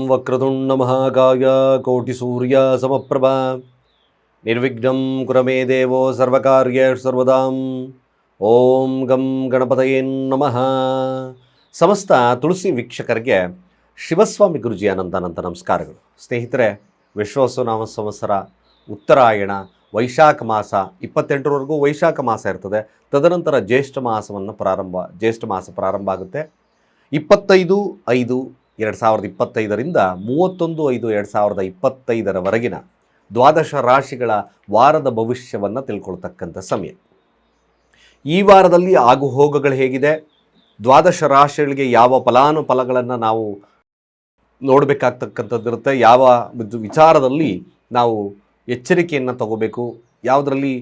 ವಕ್ರತುಂಡ ಮಹಾಕಾಯ ಕೋಟಿ ಸೂರ್ಯ ಸಮಪ್ರಭಾ ನಿರ್ವಿಘ್ನಂ ಕುರಮೇ ದೇವೋ ಸರ್ವಕಾರ್ಯೇಷು ಸರ್ವದಾಂ. ಓಂ ಗಂ ಗಣಪತಯೇ ನಮಃ. ಸಮಸ್ತ ತುಳಸಿ ವೀಕ್ಷಕರಿಗೆ ಶಿವಸ್ವಾಮಿ ಗುರುಜಿ ಅನಂತ ನಮಸ್ಕಾರಗಳು. ಸ್ನೇಹಿತರೆ, ವಿಶ್ವಾವಸು ಸಂವತ್ಸರ ಉತ್ತರಾಯಣ ವೈಶಾಖ ಮಾಸ 28ರವರೆಗೂ ವೈಶಾಖ ಮಾಸ ಇರ್ತದೆ. ತದನಂತರ ಜ್ಯೇಷ್ಠ ಮಾಸ ಪ್ರಾರಂಭ ಆಗುತ್ತೆ. 25/5/2025ರಿಂದ 31/5/2025ರವರೆಗಿನ ದ್ವಾದಶ ರಾಶಿಗಳ ವಾರದ ಭವಿಷ್ಯವನ್ನು ತಿಳ್ಕೊಳ್ತಕ್ಕಂಥ ಸಮಯ. ಈ ವಾರದಲ್ಲಿ ಆಗುಹೋಗುಗಳು ಹೇಗಿದೆ, ದ್ವಾದಶ ರಾಶಿಗಳಿಗೆ ಯಾವ ಫಲಾನುಫಲಗಳನ್ನು ನಾವು ನೋಡಬೇಕಾಗ್ತಕ್ಕಂಥದ್ದಿರುತ್ತೆ, ಯಾವ ವಿಚಾರದಲ್ಲಿ ನಾವು ಎಚ್ಚರಿಕೆಯನ್ನು ತಗೋಬೇಕು, ಯಾವುದರಲ್ಲಿ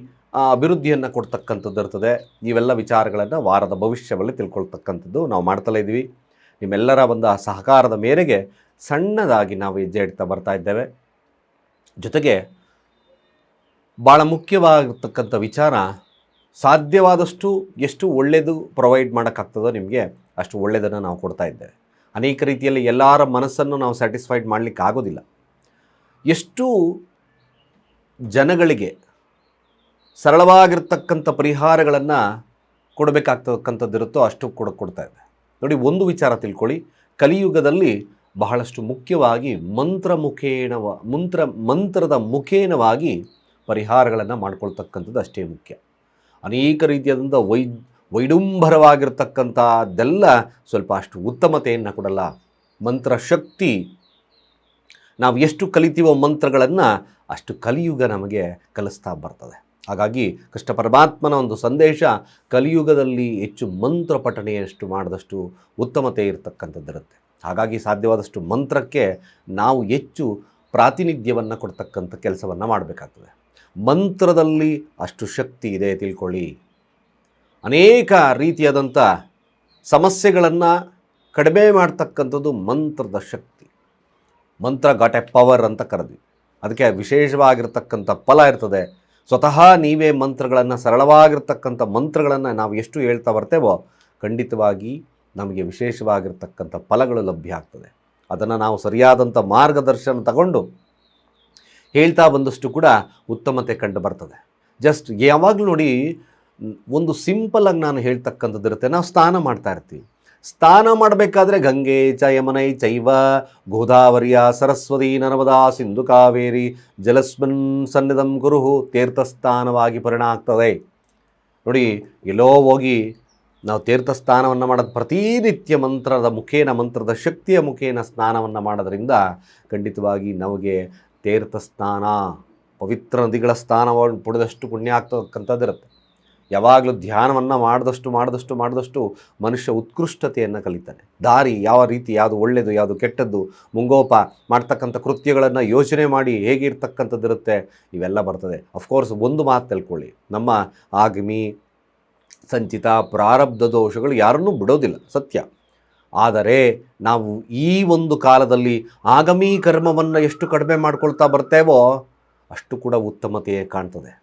ಅಭಿವೃದ್ಧಿಯನ್ನು ಕೊಡ್ತಕ್ಕಂಥದ್ದು ಇರ್ತದೆ, ಇವೆಲ್ಲ ವಿಚಾರಗಳನ್ನು ವಾರದ ಭವಿಷ್ಯದಲ್ಲಿ ತಿಳ್ಕೊಳ್ತಕ್ಕಂಥದ್ದು ನಾವು ಮಾಡ್ತಲೇ ಇದ್ದೀವಿ. ನಿಮ್ಮೆಲ್ಲರ ಒಂದು ಸಹಕಾರದ ಮೇರೆಗೆ ಸಣ್ಣದಾಗಿ ನಾವು ಹೆಜ್ಜೆ ಇಡ್ತಾ ಬರ್ತಾ ಇದ್ದೇವೆ. ಜೊತೆಗೆ ಭಾಳ ಮುಖ್ಯವಾಗಿರ್ತಕ್ಕಂಥ ವಿಚಾರ, ಸಾಧ್ಯವಾದಷ್ಟು ಎಷ್ಟು ಒಳ್ಳೆಯದು ಪ್ರೊವೈಡ್ ಮಾಡೋಕ್ಕಾಗ್ತದೋ ನಿಮಗೆ ಅಷ್ಟು ಒಳ್ಳೆಯದನ್ನು ನಾವು ಕೊಡ್ತಾ ಇದ್ದೇವೆ. ಅನೇಕ ರೀತಿಯಲ್ಲಿ ಎಲ್ಲರ ಮನಸ್ಸನ್ನು ನಾವು ಸ್ಯಾಟಿಸ್ಫೈಡ್ ಮಾಡಲಿಕ್ಕೆ ಆಗೋದಿಲ್ಲ. ಎಷ್ಟು ಜನಗಳಿಗೆ ಸರಳವಾಗಿರ್ತಕ್ಕಂಥ ಪರಿಹಾರಗಳನ್ನು ಕೊಡಬೇಕಾಗ್ತಕ್ಕಂಥದ್ದಿರುತ್ತೋ ಅಷ್ಟು ಕೊಡ್ತಾ ಇದೆ. ನೋಡಿ, ಒಂದು ವಿಚಾರ ತಿಳ್ಕೊಳ್ಳಿ, ಕಲಿಯುಗದಲ್ಲಿ ಬಹಳಷ್ಟು ಮುಖ್ಯವಾಗಿ ಮಂತ್ರದ ಮುಖೇನವಾಗಿ ಪರಿಹಾರಗಳನ್ನು ಮಾಡ್ಕೊಳ್ತಕ್ಕಂಥದ್ದು ಅಷ್ಟೇ ಮುಖ್ಯ. ಅನೇಕ ರೀತಿಯಾದಂಥ ವೈಡಂಬರವಾಗಿರ್ತಕ್ಕಂಥದ್ದೆಲ್ಲ ಸ್ವಲ್ಪ ಅಷ್ಟು ಉತ್ತಮತೆಯನ್ನು ಕೊಡಲ್ಲ. ಮಂತ್ರ ಶಕ್ತಿ, ನಾವು ಎಷ್ಟು ಕಲಿತೀವೋ ಮಂತ್ರಗಳನ್ನು ಅಷ್ಟು ಕಲಿಯುಗ ನಮಗೆ ಕಲಿಸ್ತಾ ಬರ್ತದೆ. ಹಾಗಾಗಿ ಕೃಷ್ಣ ಪರಮಾತ್ಮನ ಒಂದು ಸಂದೇಶ, ಕಲಿಯುಗದಲ್ಲಿ ಹೆಚ್ಚು ಮಂತ್ರ ಪಠಣೆಯಷ್ಟು ಮಾಡಿದಷ್ಟು ಉತ್ತಮತೆ ಇರತಕ್ಕಂಥದ್ದಿರುತ್ತೆ. ಹಾಗಾಗಿ ಸಾಧ್ಯವಾದಷ್ಟು ಮಂತ್ರಕ್ಕೆ ನಾವು ಹೆಚ್ಚು ಪ್ರಾತಿನಿಧ್ಯವನ್ನು ಕೊಡ್ತಕ್ಕಂಥ ಕೆಲಸವನ್ನು ಮಾಡಬೇಕಾಗ್ತದೆ. ಮಂತ್ರದಲ್ಲಿ ಅಷ್ಟು ಶಕ್ತಿ ಇದೆ ತಿಳ್ಕೊಳ್ಳಿ. ಅನೇಕ ರೀತಿಯಾದಂಥ ಸಮಸ್ಯೆಗಳನ್ನು ಕಡಿಮೆ ಮಾಡ್ತಕ್ಕಂಥದ್ದು ಮಂತ್ರದ ಶಕ್ತಿ. ಮಂತ್ರ ಗಾಟ್ ಎ ಪವರ್ ಅಂತ ಕರೆದ್ವಿ. ಅದಕ್ಕೆ ವಿಶೇಷವಾಗಿರ್ತಕ್ಕಂಥ ಫಲ ಇರ್ತದೆ. ಸ್ವತಃ ನೀವೇ ಮಂತ್ರಗಳನ್ನು, ಸರಳವಾಗಿರ್ತಕ್ಕಂಥ ಮಂತ್ರಗಳನ್ನು ನಾವು ಎಷ್ಟು ಹೇಳ್ತಾ ಬರ್ತೇವೋ ಖಂಡಿತವಾಗಿ ನಮಗೆ ವಿಶೇಷವಾಗಿರ್ತಕ್ಕಂಥ ಫಲಗಳು ಲಭ್ಯ ಆಗ್ತದೆ. ಅದನ್ನು ನಾವು ಸರಿಯಾದಂಥ ಮಾರ್ಗದರ್ಶನ ತಗೊಂಡು ಹೇಳ್ತಾ ಬಂದಷ್ಟು ಕೂಡ ಉತ್ತಮತೆ ಕಂಡು ಬರ್ತದೆ. ಜಸ್ಟ್ ಯಾವಾಗಲೂ ನೋಡಿ, ಒಂದು ಸಿಂಪಲಾಗಿ ನಾನು ಹೇಳ್ತಕ್ಕಂಥದ್ದಿರುತ್ತೆ. ನಾವು ಸ್ನಾನ ಮಾಡ್ತಾ ಇರ್ತೀವಿ. ಸ್ನಾನ ಮಾಡಬೇಕಾದ್ರೆ ಗಂಗೆ ಚ ಯಮನೈ ಚೈವ ಗೋದಾವರಿಯ ಸರಸ್ವತಿ ನರ್ಮದಾ ಸಿಂಧು ಕಾವೇರಿ ಜಲಸ್ಮಿನ್ ಸನ್ನಿಧಂ ಗುರುಹು ತೀರ್ಥಸ್ಥಾನವಾಗಿ ಪರಿಣಾಮ ಆಗ್ತದೆ. ನೋಡಿ, ಎಲ್ಲೋ ಹೋಗಿ ನಾವು ತೀರ್ಥಸ್ಥಾನವನ್ನು ಮಾಡೋದು, ಪ್ರತಿನಿತ್ಯ ಮಂತ್ರದ ಶಕ್ತಿಯ ಮುಖೇನ ಸ್ನಾನವನ್ನು ಮಾಡೋದ್ರಿಂದ ಖಂಡಿತವಾಗಿ ನಮಗೆ ತೀರ್ಥಸ್ಥಾನ, ಪವಿತ್ರ ನದಿಗಳ ಸ್ಥಾನವನ್ನು ಪಡೆದಷ್ಟು ಪುಣ್ಯ ಆಗ್ತಕ್ಕಂಥದ್ದಿರುತ್ತೆ. ಯಾವಾಗಲೂ ಧ್ಯಾನವನ್ನು ಮಾಡಿದಷ್ಟು ಮನುಷ್ಯ ಉತ್ಕೃಷ್ಟತೆಯನ್ನು ಕಲಿತಾನೆ. ದಾರಿ ಯಾವ ರೀತಿ, ಯಾವುದು ಒಳ್ಳೆಯದು ಯಾವುದು ಕೆಟ್ಟದ್ದು, ಮುಂಗೋಪ ಮಾಡ್ತಕ್ಕಂಥ ಕೃತ್ಯಗಳನ್ನು ಯೋಚನೆ ಮಾಡಿ ಹೇಗಿರ್ತಕ್ಕಂಥದ್ದಿರುತ್ತೆ, ಇವೆಲ್ಲ ಬರ್ತದೆ. ಅಫ್ಕೋರ್ಸ್ ಒಂದು ಮಾತು ತಿಳ್ಕೊಳ್ಳಿ, ನಮ್ಮ ಆಗಮಿ ಸಂಚಿತ ಪ್ರಾರಬ್ಧ ದೋಷಗಳು ಯಾರನ್ನೂ ಬಿಡೋದಿಲ್ಲ, ಸತ್ಯ. ಆದರೆ ನಾವು ಈ ಒಂದು ಕಾಲದಲ್ಲಿ ಆಗಮಿ ಕರ್ಮವನ್ನು ಎಷ್ಟು ಕಡಿಮೆ ಮಾಡ್ಕೊಳ್ತಾ ಬರ್ತೇವೋ ಅಷ್ಟು ಕೂಡ ಉತ್ತಮತೆಯೇ ಕಾಣ್ತದೆ.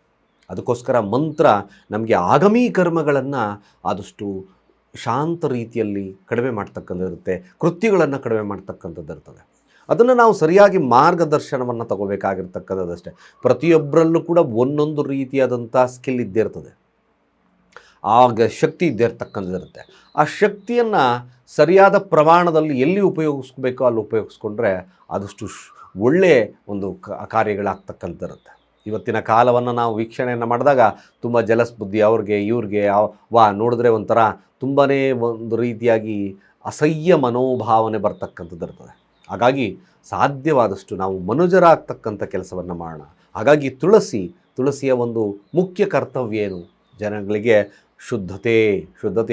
ಅದಕ್ಕೋಸ್ಕರ ಮಂತ್ರ ನಮಗೆ ಆಗಮಿ ಕರ್ಮಗಳನ್ನು ಆದಷ್ಟು ಶಾಂತ ರೀತಿಯಲ್ಲಿ ಕಡಿಮೆ ಮಾಡ್ತಕ್ಕಂಥದ್ದಿರುತ್ತೆ, ಕೃತ್ಯಗಳನ್ನು ಕಡಿಮೆ ಮಾಡ್ತಕ್ಕಂಥದ್ದಿರ್ತದೆ. ಅದನ್ನು ನಾವು ಸರಿಯಾಗಿ ಮಾರ್ಗದರ್ಶನವನ್ನು ತಗೋಬೇಕಾಗಿರ್ತಕ್ಕಂಥದ್ದಷ್ಟೇ. ಪ್ರತಿಯೊಬ್ಬರಲ್ಲೂ ಕೂಡ ಒಂದೊಂದು ರೀತಿಯಾದಂಥ ಸ್ಕಿಲ್ ಇದ್ದೇ ಇರ್ತದೆ, ಆಗ ಶಕ್ತಿ ಇದ್ದೇ ಇರ್ತಕ್ಕಂಥದ್ದಿರುತ್ತೆ. ಆ ಶಕ್ತಿಯನ್ನು ಸರಿಯಾದ ಪ್ರಮಾಣದಲ್ಲಿ ಎಲ್ಲಿ ಉಪಯೋಗಿಸ್ಬೇಕೋ ಅಲ್ಲಿ ಉಪಯೋಗಿಸ್ಕೊಂಡ್ರೆ ಆದಷ್ಟು ಒಳ್ಳೆಯ ಒಂದು ಕಾರ್ಯಗಳಾಗ್ತಕ್ಕಂಥದ್ದಿರುತ್ತೆ. ಇವತ್ತಿನ ಕಾಲವನ್ನು ನಾವು ವೀಕ್ಷಣೆಯನ್ನು ಮಾಡಿದಾಗ ತುಂಬ ಜಲಸ್ ಬುದ್ಧಿ, ಇವ್ರಿಗೆ ನೋಡಿದ್ರೆ ಒಂಥರ ತುಂಬಾ ಒಂದು ರೀತಿಯಾಗಿ ಅಸಹ್ಯ ಮನೋಭಾವನೆ ಬರ್ತಕ್ಕಂಥದ್ದಿರ್ತದೆ. ಹಾಗಾಗಿ ಸಾಧ್ಯವಾದಷ್ಟು ನಾವು ಮನುಜರಾಗ್ತಕ್ಕಂಥ ಕೆಲಸವನ್ನು ಮಾಡೋಣ. ಹಾಗಾಗಿ ತುಳಸಿಯ ಒಂದು ಮುಖ್ಯ ಕರ್ತವ್ಯ ಏನು, ಜನಗಳಿಗೆ ಶುದ್ಧತೆ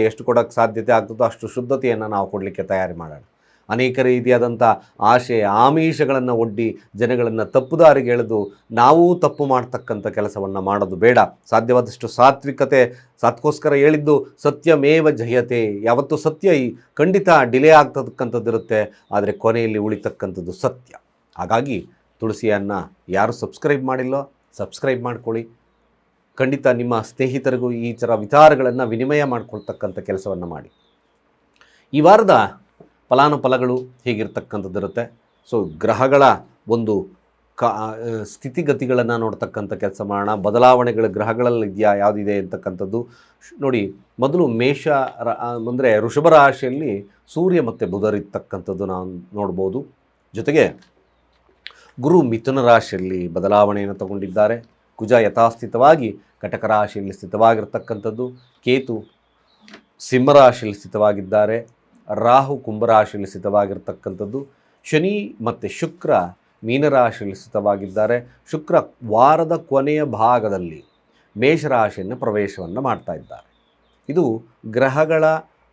ಎಷ್ಟು ಕೊಡೋಕ್ಕೆ ಸಾಧ್ಯತೆ ಆಗ್ತದೋ ಅಷ್ಟು ಶುದ್ಧತೆಯನ್ನು ನಾವು ಕೊಡಲಿಕ್ಕೆ ತಯಾರಿ ಮಾಡೋಣ. ಅನೇಕ ರೀತಿಯಾದಂಥ ಆಶೆ ಆಮಿಷಗಳನ್ನು ಒಡ್ಡಿ ಜನಗಳನ್ನು ತಪ್ಪುದಾರಿಗೆ ಎಳೆದು ನಾವೂ ತಪ್ಪು ಮಾಡ್ತಕ್ಕಂಥ ಕೆಲಸವನ್ನು ಮಾಡೋದು ಬೇಡ. ಸಾಧ್ಯವಾದಷ್ಟು ಸಾತ್ವಿಕತೆ, ಅದಕ್ಕೋಸ್ಕರ ಹೇಳಿದ್ದು ಸತ್ಯಮೇವ ಜಯತೆ. ಯಾವತ್ತೂ ಸತ್ಯ ಖಂಡಿತ ಡಿಲೇ ಆಗ್ತಕ್ಕಂಥದ್ದಿರುತ್ತೆ, ಆದರೆ ಕೊನೆಯಲ್ಲಿ ಉಳಿತಕ್ಕಂಥದ್ದು ಸತ್ಯ. ಹಾಗಾಗಿ ತುಳಸಿಯನ್ನು ಯಾರು ಸಬ್ಸ್ಕ್ರೈಬ್ ಮಾಡಿಲ್ಲೋ ಸಬ್ಸ್ಕ್ರೈಬ್ ಮಾಡ್ಕೊಳ್ಳಿ. ಖಂಡಿತ ನಿಮ್ಮ ಸ್ನೇಹಿತರಿಗೂ ಈ ಥರ ವಿಚಾರಗಳನ್ನು ವಿನಿಮಯ ಮಾಡಿಕೊಳ್ತಕ್ಕಂಥ ಕೆಲಸವನ್ನು ಮಾಡಿ. ಈ ವಾರದ ಫಲಾನುಫಲಗಳು ಹೀಗಿರ್ತಕ್ಕಂಥದ್ದಿರುತ್ತೆ. ಸೊ ಗ್ರಹಗಳ ಒಂದು ಸ್ಥಿತಿಗತಿಗಳನ್ನು ನೋಡ್ತಕ್ಕಂಥ ಕೆಲಸ ಮಾಡೋಣ. ಬದಲಾವಣೆಗಳು ಗ್ರಹಗಳಲ್ಲಿ ಇದೆಯಾ, ಯಾವುದಿದೆ ಅಂತಕ್ಕಂಥದ್ದು ನೋಡಿ. ಮೊದಲು ಮೇಷ ಅಂದರೆ ವೃಷಭ ರಾಶಿಯಲ್ಲಿ ಸೂರ್ಯ ಮತ್ತು ಬುಧರಿರ್ತಕ್ಕಂಥದ್ದು ನಾವು ನೋಡ್ಬೋದು. ಜೊತೆಗೆ ಗುರು ಮಿಥುನ ರಾಶಿಯಲ್ಲಿ ಬದಲಾವಣೆಯನ್ನು ತಗೊಂಡಿದ್ದಾರೆ. ಕುಜ ಯಥಾಸ್ಥಿತವಾಗಿ ಕಟಕ ರಾಶಿಯಲ್ಲಿ ಸ್ಥಿತವಾಗಿರ್ತಕ್ಕಂಥದ್ದು. ಕೇತು ಸಿಂಹರಾಶಿಯಲ್ಲಿ ಸ್ಥಿತವಾಗಿದ್ದಾರೆ. ರಾಹು ಕುಂಭರಾಶಿಯಲ್ಲಿ ಸ್ಥಿತವಾಗಿರ್ತಕ್ಕಂಥದ್ದು. ಶನಿ ಮತ್ತು ಶುಕ್ರ ಮೀನರಾಶಿಯಲ್ಲಿ ಸ್ಥಿತವಾಗಿದ್ದಾರೆ. ಶುಕ್ರ ವಾರದ ಕೊನೆಯ ಭಾಗದಲ್ಲಿ ಮೇಷರಾಶಿಯನ್ನು ಪ್ರವೇಶವನ್ನು ಮಾಡ್ತಾ ಇದ್ದಾರೆ. ಇದು ಗ್ರಹಗಳ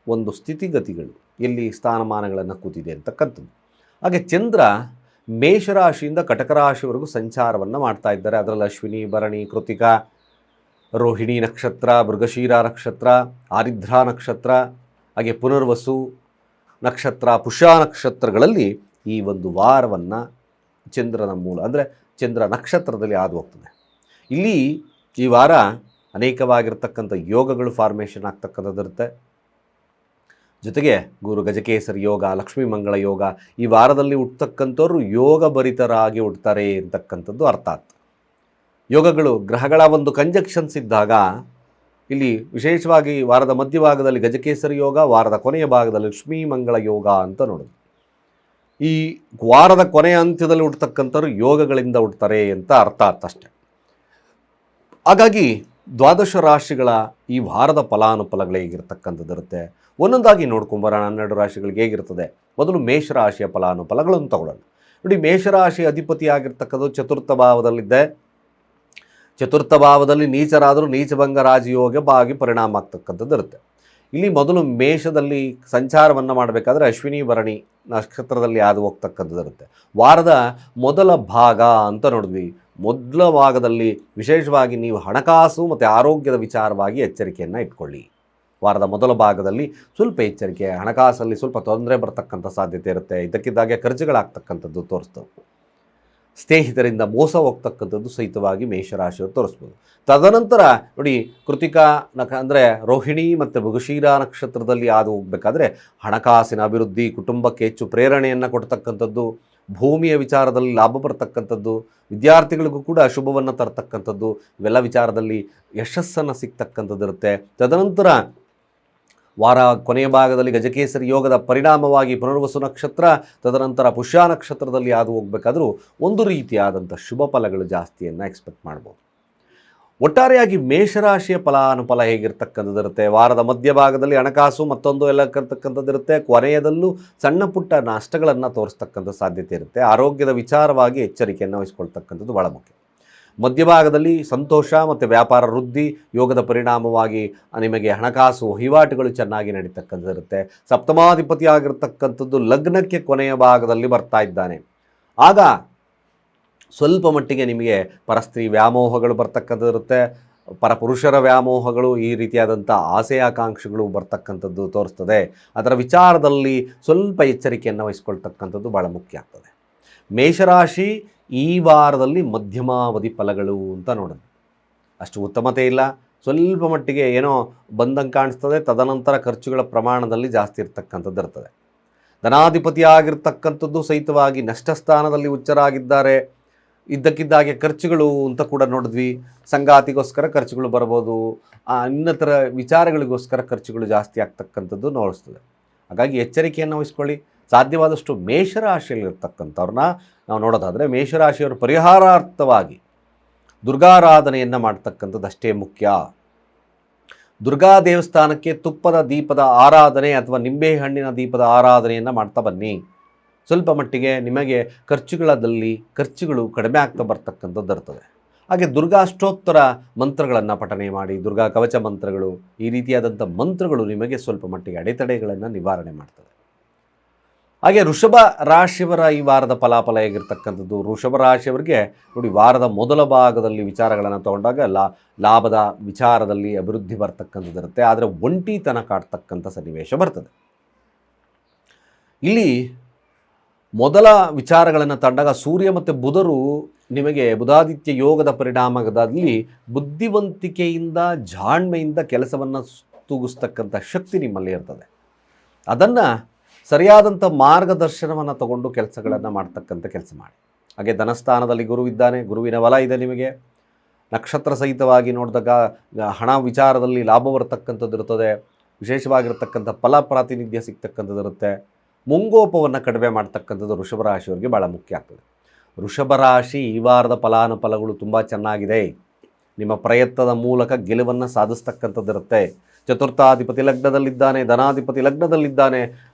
ಒಂದು ಸ್ಥಿತಿಗತಿಗಳು, ಎಲ್ಲಿ ಸ್ಥಾನಮಾನಗಳನ್ನು ಕೂತಿದೆ ಅಂತಕ್ಕಂಥದ್ದು. ಹಾಗೆ ಚಂದ್ರ ಮೇಷರಾಶಿಯಿಂದ ಕಟಕ ರಾಶಿವರೆಗೂ ಸಂಚಾರವನ್ನು ಮಾಡ್ತಾ ಇದ್ದಾರೆ. ಅದರಲ್ಲಿ ಅಶ್ವಿನಿ, ಭರಣಿ, ಕೃತಿಕಾ, ರೋಹಿಣಿ ನಕ್ಷತ್ರ, ಮೃಗಶೀರ ನಕ್ಷತ್ರ, ಆರಿದ್ರಾ ನಕ್ಷತ್ರ, ಹಾಗೆ ಪುನರ್ವಸು ನಕ್ಷತ್ರ, ಪುಷ್ಯ ನಕ್ಷತ್ರಗಳಲ್ಲಿ ಈ ಒಂದು ವಾರವನ್ನು ಚಂದ್ರನ ಮೂಲ ಅಂದರೆ ಚಂದ್ರ ನಕ್ಷತ್ರದಲ್ಲಿ ಹಾದು ಹೋಗ್ತದೆ. ಇಲ್ಲಿ ಈ ವಾರ ಅನೇಕವಾಗಿರ್ತಕ್ಕಂಥ ಯೋಗಗಳು ಫಾರ್ಮೇಷನ್ ಆಗ್ತಕ್ಕಂಥದ್ದಿರುತ್ತೆ. ಜೊತೆಗೆ ಗುರು ಗಜಕೇಸರಿ ಯೋಗ, ಲಕ್ಷ್ಮೀ ಮಂಗಳ ಯೋಗ, ಈ ವಾರದಲ್ಲಿ ಹುಟ್ಟತಕ್ಕಂಥವ್ರು ಯೋಗ ಭರಿತರಾಗಿ ಹುಡ್ತಾರೆ ಅಂತಕ್ಕಂಥದ್ದು ಅರ್ಥಾತ್. ಯೋಗಗಳು ಗ್ರಹಗಳ ಒಂದು ಕಂಜಕ್ಷನ್ಸ್ ಇದ್ದಾಗ ಇಲ್ಲಿ ವಿಶೇಷವಾಗಿ ವಾರದ ಮಧ್ಯಭಾಗದಲ್ಲಿ ಗಜಕೇಸರಿ ಯೋಗ, ವಾರದ ಕೊನೆಯ ಭಾಗದಲ್ಲಿ ಲಕ್ಷ್ಮೀ ಮಂಗಳ ಯೋಗ ಅಂತ ನೋಡೋದು. ಈ ವಾರದ ಕೊನೆಯ ಅಂತ್ಯದಲ್ಲಿ ಹುಟ್ಟತಕ್ಕಂಥವ್ರು ಯೋಗಗಳಿಂದ ಹುಡ್ತಾರೆ ಅಂತ ಅರ್ಥಾತ್ ಅಷ್ಟೆ. ಹಾಗಾಗಿ ದ್ವಾದಶ ರಾಶಿಗಳ ಈ ವಾರದ ಫಲಾನುಫಲಗಳು ಹೇಗಿರ್ತಕ್ಕಂಥದ್ದಿರುತ್ತೆ ಒಂದೊಂದಾಗಿ ನೋಡ್ಕೊಂಬರೋಣ. 12 ರಾಶಿಗಳಿಗೆ ಹೇಗಿರ್ತದೆ. ಮೊದಲು ಮೇಷರಾಶಿಯ ಫಲಾನುಫಲಗಳನ್ನು ತಗೊಳ್ಳೋಣ. ನೋಡಿ, ಮೇಷರಾಶಿ ಅಧಿಪತಿ ಆಗಿರ್ತಕ್ಕಂಥದ್ದು ಚತುರ್ಥ ಭಾವದಲ್ಲಿದ್ದೆ. ಚತುರ್ಥ ಭಾವದಲ್ಲಿ ನೀಚರಾದರೂ ನೀಚಭಂಗ ರಾಜಯೋಗವಾಗಿ ಪರಿಣಾಮ ಆಗ್ತಕ್ಕಂಥದ್ದು ಇರುತ್ತೆ. ಇಲ್ಲಿ ಮೊದಲು ಮೇಷದಲ್ಲಿ ಸಂಚಾರವನ್ನು ಮಾಡಬೇಕಾದ್ರೆ ಅಶ್ವಿನಿ ಭರಣಿ ನಕ್ಷತ್ರದಲ್ಲಿ ಹಾದು ಹೋಗ್ತಕ್ಕಂಥದ್ದು ಇರುತ್ತೆ. ವಾರದ ಮೊದಲ ಭಾಗ ಅಂತ ನೋಡಿದ್ವಿ. ಮೊದಲ ಭಾಗದಲ್ಲಿ ವಿಶೇಷವಾಗಿ ನೀವು ಹಣಕಾಸು ಮತ್ತು ಆರೋಗ್ಯದ ವಿಚಾರವಾಗಿ ಎಚ್ಚರಿಕೆಯನ್ನು ಇಟ್ಕೊಳ್ಳಿ. ವಾರದ ಮೊದಲ ಭಾಗದಲ್ಲಿ ಸ್ವಲ್ಪ ಎಚ್ಚರಿಕೆ, ಹಣಕಾಸಲ್ಲಿ ಸ್ವಲ್ಪ ತೊಂದರೆ ಬರ್ತಕ್ಕಂಥ ಸಾಧ್ಯತೆ ಇರುತ್ತೆ. ಇದಕ್ಕಿದ್ದಾಗೆ ಖರ್ಚುಗಳಾಗ್ತಕ್ಕಂಥದ್ದು ತೋರಿಸ್ತವೆ. ಸ್ನೇಹಿತರಿಂದ ಮೋಸ ಹೋಗ್ತಕ್ಕಂಥದ್ದು ಸಹಿತವಾಗಿ ಮೇಷರಾಶಿಯವರು ತೋರಿಸ್ಬೋದು. ತದನಂತರ ನೋಡಿ, ಕೃತಿಕಾ ಅಂದರೆ ರೋಹಿಣಿ ಮತ್ತು ಮೃಗಶೀರ ನಕ್ಷತ್ರದಲ್ಲಿ ಹಾದು ಹೋಗಬೇಕಾದ್ರೆ ಹಣಕಾಸಿನ ಅಭಿವೃದ್ಧಿ, ಕುಟುಂಬಕ್ಕೆ ಹೆಚ್ಚು ಪ್ರೇರಣೆಯನ್ನು ಕೊಡ್ತಕ್ಕಂಥದ್ದು, ಭೂಮಿಯ ವಿಚಾರದಲ್ಲಿ ಲಾಭ ಬರ್ತಕ್ಕಂಥದ್ದು, ವಿದ್ಯಾರ್ಥಿಗಳಿಗೂ ಕೂಡ ಶುಭವನ್ನು ತರ್ತಕ್ಕಂಥದ್ದು, ಇವೆಲ್ಲ ವಿಚಾರದಲ್ಲಿ ಯಶಸ್ಸನ್ನು ಸಿಗ್ತಕ್ಕಂಥದ್ದು ಇರುತ್ತೆ. ತದನಂತರ ವಾರ ಕೊನೆಯ ಭಾಗದಲ್ಲಿ ಗಜಕೇಸರಿ ಯೋಗದ ಪರಿಣಾಮವಾಗಿ ಪುನರ್ವಸು ನಕ್ಷತ್ರ, ತದನಂತರ ಪುಷ್ಯ ನಕ್ಷತ್ರದಲ್ಲಿ ಹಾದು ಹೋಗಬೇಕಾದ್ರೂ ಒಂದು ರೀತಿಯಾದಂಥ ಶುಭ ಫಲಗಳು ಜಾಸ್ತಿಯನ್ನು ಎಕ್ಸ್ಪೆಕ್ಟ್ ಮಾಡ್ಬೋದು. ಒಟ್ಟಾರೆಯಾಗಿ ಮೇಷರಾಶಿಯ ಫಲಾನುಫಲ ಹೇಗಿರ್ತಕ್ಕಂಥದ್ದಿರುತ್ತೆ. ವಾರದ ಮಧ್ಯಭಾಗದಲ್ಲಿ ಹಣಕಾಸು ಮತ್ತೊಂದು ಎಲ್ಲ ಕರ್ತಕ್ಕಂಥದ್ದಿರುತ್ತೆ. ಕೊನೆಯದಲ್ಲೂ ಸಣ್ಣ ಪುಟ್ಟ ನಷ್ಟಗಳನ್ನು ತೋರಿಸ್ತಕ್ಕಂಥ ಸಾಧ್ಯತೆ ಇರುತ್ತೆ. ಆರೋಗ್ಯದ ವಿಚಾರವಾಗಿ ಎಚ್ಚರಿಕೆಯನ್ನು ವಹಿಸ್ಕೊಳ್ತಕ್ಕಂಥದ್ದು ಭಾಳ ಮುಖ್ಯ. ಮಧ್ಯಭಾಗದಲ್ಲಿ ಸಂತೋಷ ಮತ್ತು ವ್ಯಾಪಾರ ವೃದ್ಧಿ ಯೋಗದ ಪರಿಣಾಮವಾಗಿ ನಿಮಗೆ ಹಣಕಾಸು ವಹಿವಾಟುಗಳು ಚೆನ್ನಾಗಿ ನಡೀತಕ್ಕಂಥದ್ದಿರುತ್ತೆ. ಸಪ್ತಮಾಧಿಪತಿ ಆಗಿರ್ತಕ್ಕಂಥದ್ದು ಲಗ್ನಕ್ಕೆ ಕೊನೆಯ ಭಾಗದಲ್ಲಿ ಬರ್ತಾ ಇದ್ದಾನೆ. ಆಗ ಸ್ವಲ್ಪ ಮಟ್ಟಿಗೆ ನಿಮಗೆ ಪರಸ್ತ್ರೀ ವ್ಯಾಮೋಹಗಳು ಬರ್ತಕ್ಕಂಥದ್ದಿರುತ್ತೆ. ಪರಪುರುಷರ ವ್ಯಾಮೋಹಗಳು, ಈ ರೀತಿಯಾದಂಥ ಆಸೆ ಆಕಾಂಕ್ಷೆಗಳು ಬರ್ತಕ್ಕಂಥದ್ದು ತೋರಿಸ್ತದೆ. ಅದರ ವಿಚಾರದಲ್ಲಿ ಸ್ವಲ್ಪ ಎಚ್ಚರಿಕೆಯನ್ನು ವಹಿಸ್ಕೊಳ್ತಕ್ಕಂಥದ್ದು ಭಾಳ ಮುಖ್ಯ ಆಗ್ತದೆ. ಮೇಷರಾಶಿ ಈ ವಾರದಲ್ಲಿ ಮಧ್ಯಮಾವಧಿ ಫಲಗಳು ಅಂತ ನೋಡೋದು ಅಷ್ಟು ಉತ್ತಮತೆ ಇಲ್ಲ. ಸ್ವಲ್ಪ ಮಟ್ಟಿಗೆ ಏನೋ ಬಂದಂಗೆ ಕಾಣಿಸ್ತದೆ. ತದನಂತರ ಖರ್ಚುಗಳ ಪ್ರಮಾಣದಲ್ಲಿ ಜಾಸ್ತಿ ಇರ್ತಕ್ಕಂಥದ್ದು ಇರ್ತದೆ. ಧನಾಧಿಪತಿ ಆಗಿರ್ತಕ್ಕಂಥದ್ದು ಸಹಿತವಾಗಿ ನಷ್ಟ ಸ್ಥಾನದಲ್ಲಿ ಉಚ್ಚರಾಗಿದ್ದಾರೆ. ಇದ್ದಕ್ಕಿದ್ದಾಗೆ ಖರ್ಚುಗಳು ಅಂತ ಕೂಡ ನೋಡಿದ್ವಿ. ಸಂಗಾತಿಗೋಸ್ಕರ ಖರ್ಚುಗಳು ಬರ್ಬೋದು, ಇನ್ನಿತರ ವಿಚಾರಗಳಿಗೋಸ್ಕರ ಖರ್ಚುಗಳು ಜಾಸ್ತಿ ಆಗ್ತಕ್ಕಂಥದ್ದು ನೋಡಿಸ್ತದೆ. ಹಾಗಾಗಿ ಎಚ್ಚರಿಕೆಯನ್ನು ವಹಿಸ್ಕೊಳ್ಳಿ. ಸಾಧ್ಯವಾದಷ್ಟು ಮೇಷರಾಶಿಯಲ್ಲಿರ್ತಕ್ಕಂಥವ್ರನ್ನ ನಾವು ನೋಡೋದಾದರೆ ಮೇಷರಾಶಿಯವರು ಪರಿಹಾರಾರ್ಥವಾಗಿ ದುರ್ಗಾರಾಧನೆಯನ್ನು ಮಾಡ್ತಕ್ಕಂಥದ್ದು ಅಷ್ಟೇ ಮುಖ್ಯ. ದುರ್ಗಾ ದೇವಸ್ಥಾನಕ್ಕೆ ತುಪ್ಪದ ದೀಪದ ಆರಾಧನೆ ಅಥವಾ ನಿಂಬೆಹಣ್ಣಿನ ದೀಪದ ಆರಾಧನೆಯನ್ನು ಮಾಡ್ತಾ ಬನ್ನಿ. ಸ್ವಲ್ಪ ಮಟ್ಟಿಗೆ ನಿಮಗೆ ಖರ್ಚುಗಳು ಕಡಿಮೆ ಆಗ್ತಾ ಬರ್ತಕ್ಕಂಥದ್ದು ಇರ್ತದೆ. ಹಾಗೆ ದುರ್ಗಾ ಅಷ್ಟೋತ್ತರ ಮಂತ್ರಗಳನ್ನು ಪಠನೆ ಮಾಡಿ, ದುರ್ಗಾ ಕವಚ ಮಂತ್ರಗಳು, ಈ ರೀತಿಯಾದಂಥ ಮಂತ್ರಗಳು ನಿಮಗೆ ಸ್ವಲ್ಪ ಮಟ್ಟಿಗೆ ಅಡೆತಡೆಗಳನ್ನು ನಿವಾರಣೆ ಮಾಡ್ತದೆ. ಹಾಗೆ ವೃಷಭ ರಾಶಿಯವರ ಈ ವಾರದ ಫಲಾಫಲ ಹೇಗಿರ್ತಕ್ಕಂಥದ್ದು. ವೃಷಭ ರಾಶಿಯವರಿಗೆ ನೋಡಿ, ವಾರದ ಮೊದಲ ಭಾಗದಲ್ಲಿ ವಿಚಾರಗಳನ್ನು ತಗೊಂಡಾಗ ಲಾಭದ ವಿಚಾರದಲ್ಲಿ ಅಭಿವೃದ್ಧಿ ಬರ್ತಕ್ಕಂಥದ್ದು ಇರುತ್ತೆ. ಆದರೆ ಒಂಟಿತನ ಕಾಡ್ತಕ್ಕಂಥ ಸನ್ನಿವೇಶ ಬರ್ತದೆ. ಇಲ್ಲಿ ಮೊದಲ ವಿಚಾರಗಳನ್ನು ತಂದಾಗ ಸೂರ್ಯ ಮತ್ತು ಬುಧರು ನಿಮಗೆ ಬುಧಾದಿತ್ಯ ಯೋಗದ ಪರಿಣಾಮದಲ್ಲಿ ಬುದ್ಧಿವಂತಿಕೆಯಿಂದ ಜಾಣ್ಮೆಯಿಂದ ಕೆಲಸವನ್ನು ತೂಗಿಸ್ತಕ್ಕಂಥ ಶಕ್ತಿ ನಿಮ್ಮಲ್ಲಿ ಇರ್ತದೆ. ಅದನ್ನು ಸರಿಯಾದಂಥ ಮಾರ್ಗದರ್ಶನವನ್ನು ತಗೊಂಡು ಕೆಲಸಗಳನ್ನು ಮಾಡ್ತಕ್ಕಂಥ ಕೆಲಸ ಮಾಡಿ. ಹಾಗೆ ಧನಸ್ಥಾನದಲ್ಲಿ ಗುರು ಇದ್ದಾನೆ, ಗುರುವಿನ ಬಲ ಇದೆ. ನಿಮಗೆ ನಕ್ಷತ್ರ ಸಹಿತವಾಗಿ ನೋಡಿದಾಗ ಹಣ ವಿಚಾರದಲ್ಲಿ ಲಾಭ ಬರತಕ್ಕಂಥದ್ದು ಇರುತ್ತದೆ. ವಿಶೇಷವಾಗಿರ್ತಕ್ಕಂಥ ಫಲ ಪ್ರಾತಿನಿಧ್ಯ ಸಿಗ್ತಕ್ಕಂಥದ್ದು ಇರುತ್ತೆ. ಮುಂಗೋಪವನ್ನು ಕಡಿಮೆ ಮಾಡ್ತಕ್ಕಂಥದ್ದು ವೃಷಭ ರಾಶಿಯವರಿಗೆ ಭಾಳ ಮುಖ್ಯ ಆಗ್ತದೆ. ವೃಷಭ ರಾಶಿ ಈ ವಾರದ ಫಲಾನುಫಲಗಳು ತುಂಬ ಚೆನ್ನಾಗಿದೆ. ನಿಮ್ಮ ಪ್ರಯತ್ನದ ಮೂಲಕ ಗೆಲುವನ್ನು ಸಾಧಿಸ್ತಕ್ಕಂಥದ್ದಿರುತ್ತೆ. ಚತುರ್ಥಾಧಿಪತಿ ಲಗ್ನದಲ್ಲಿದ್ದಾನೆ, ಧನಾಧಿಪತಿ ಲಗ್ನದಲ್ಲಿದ್ದಾನೆ.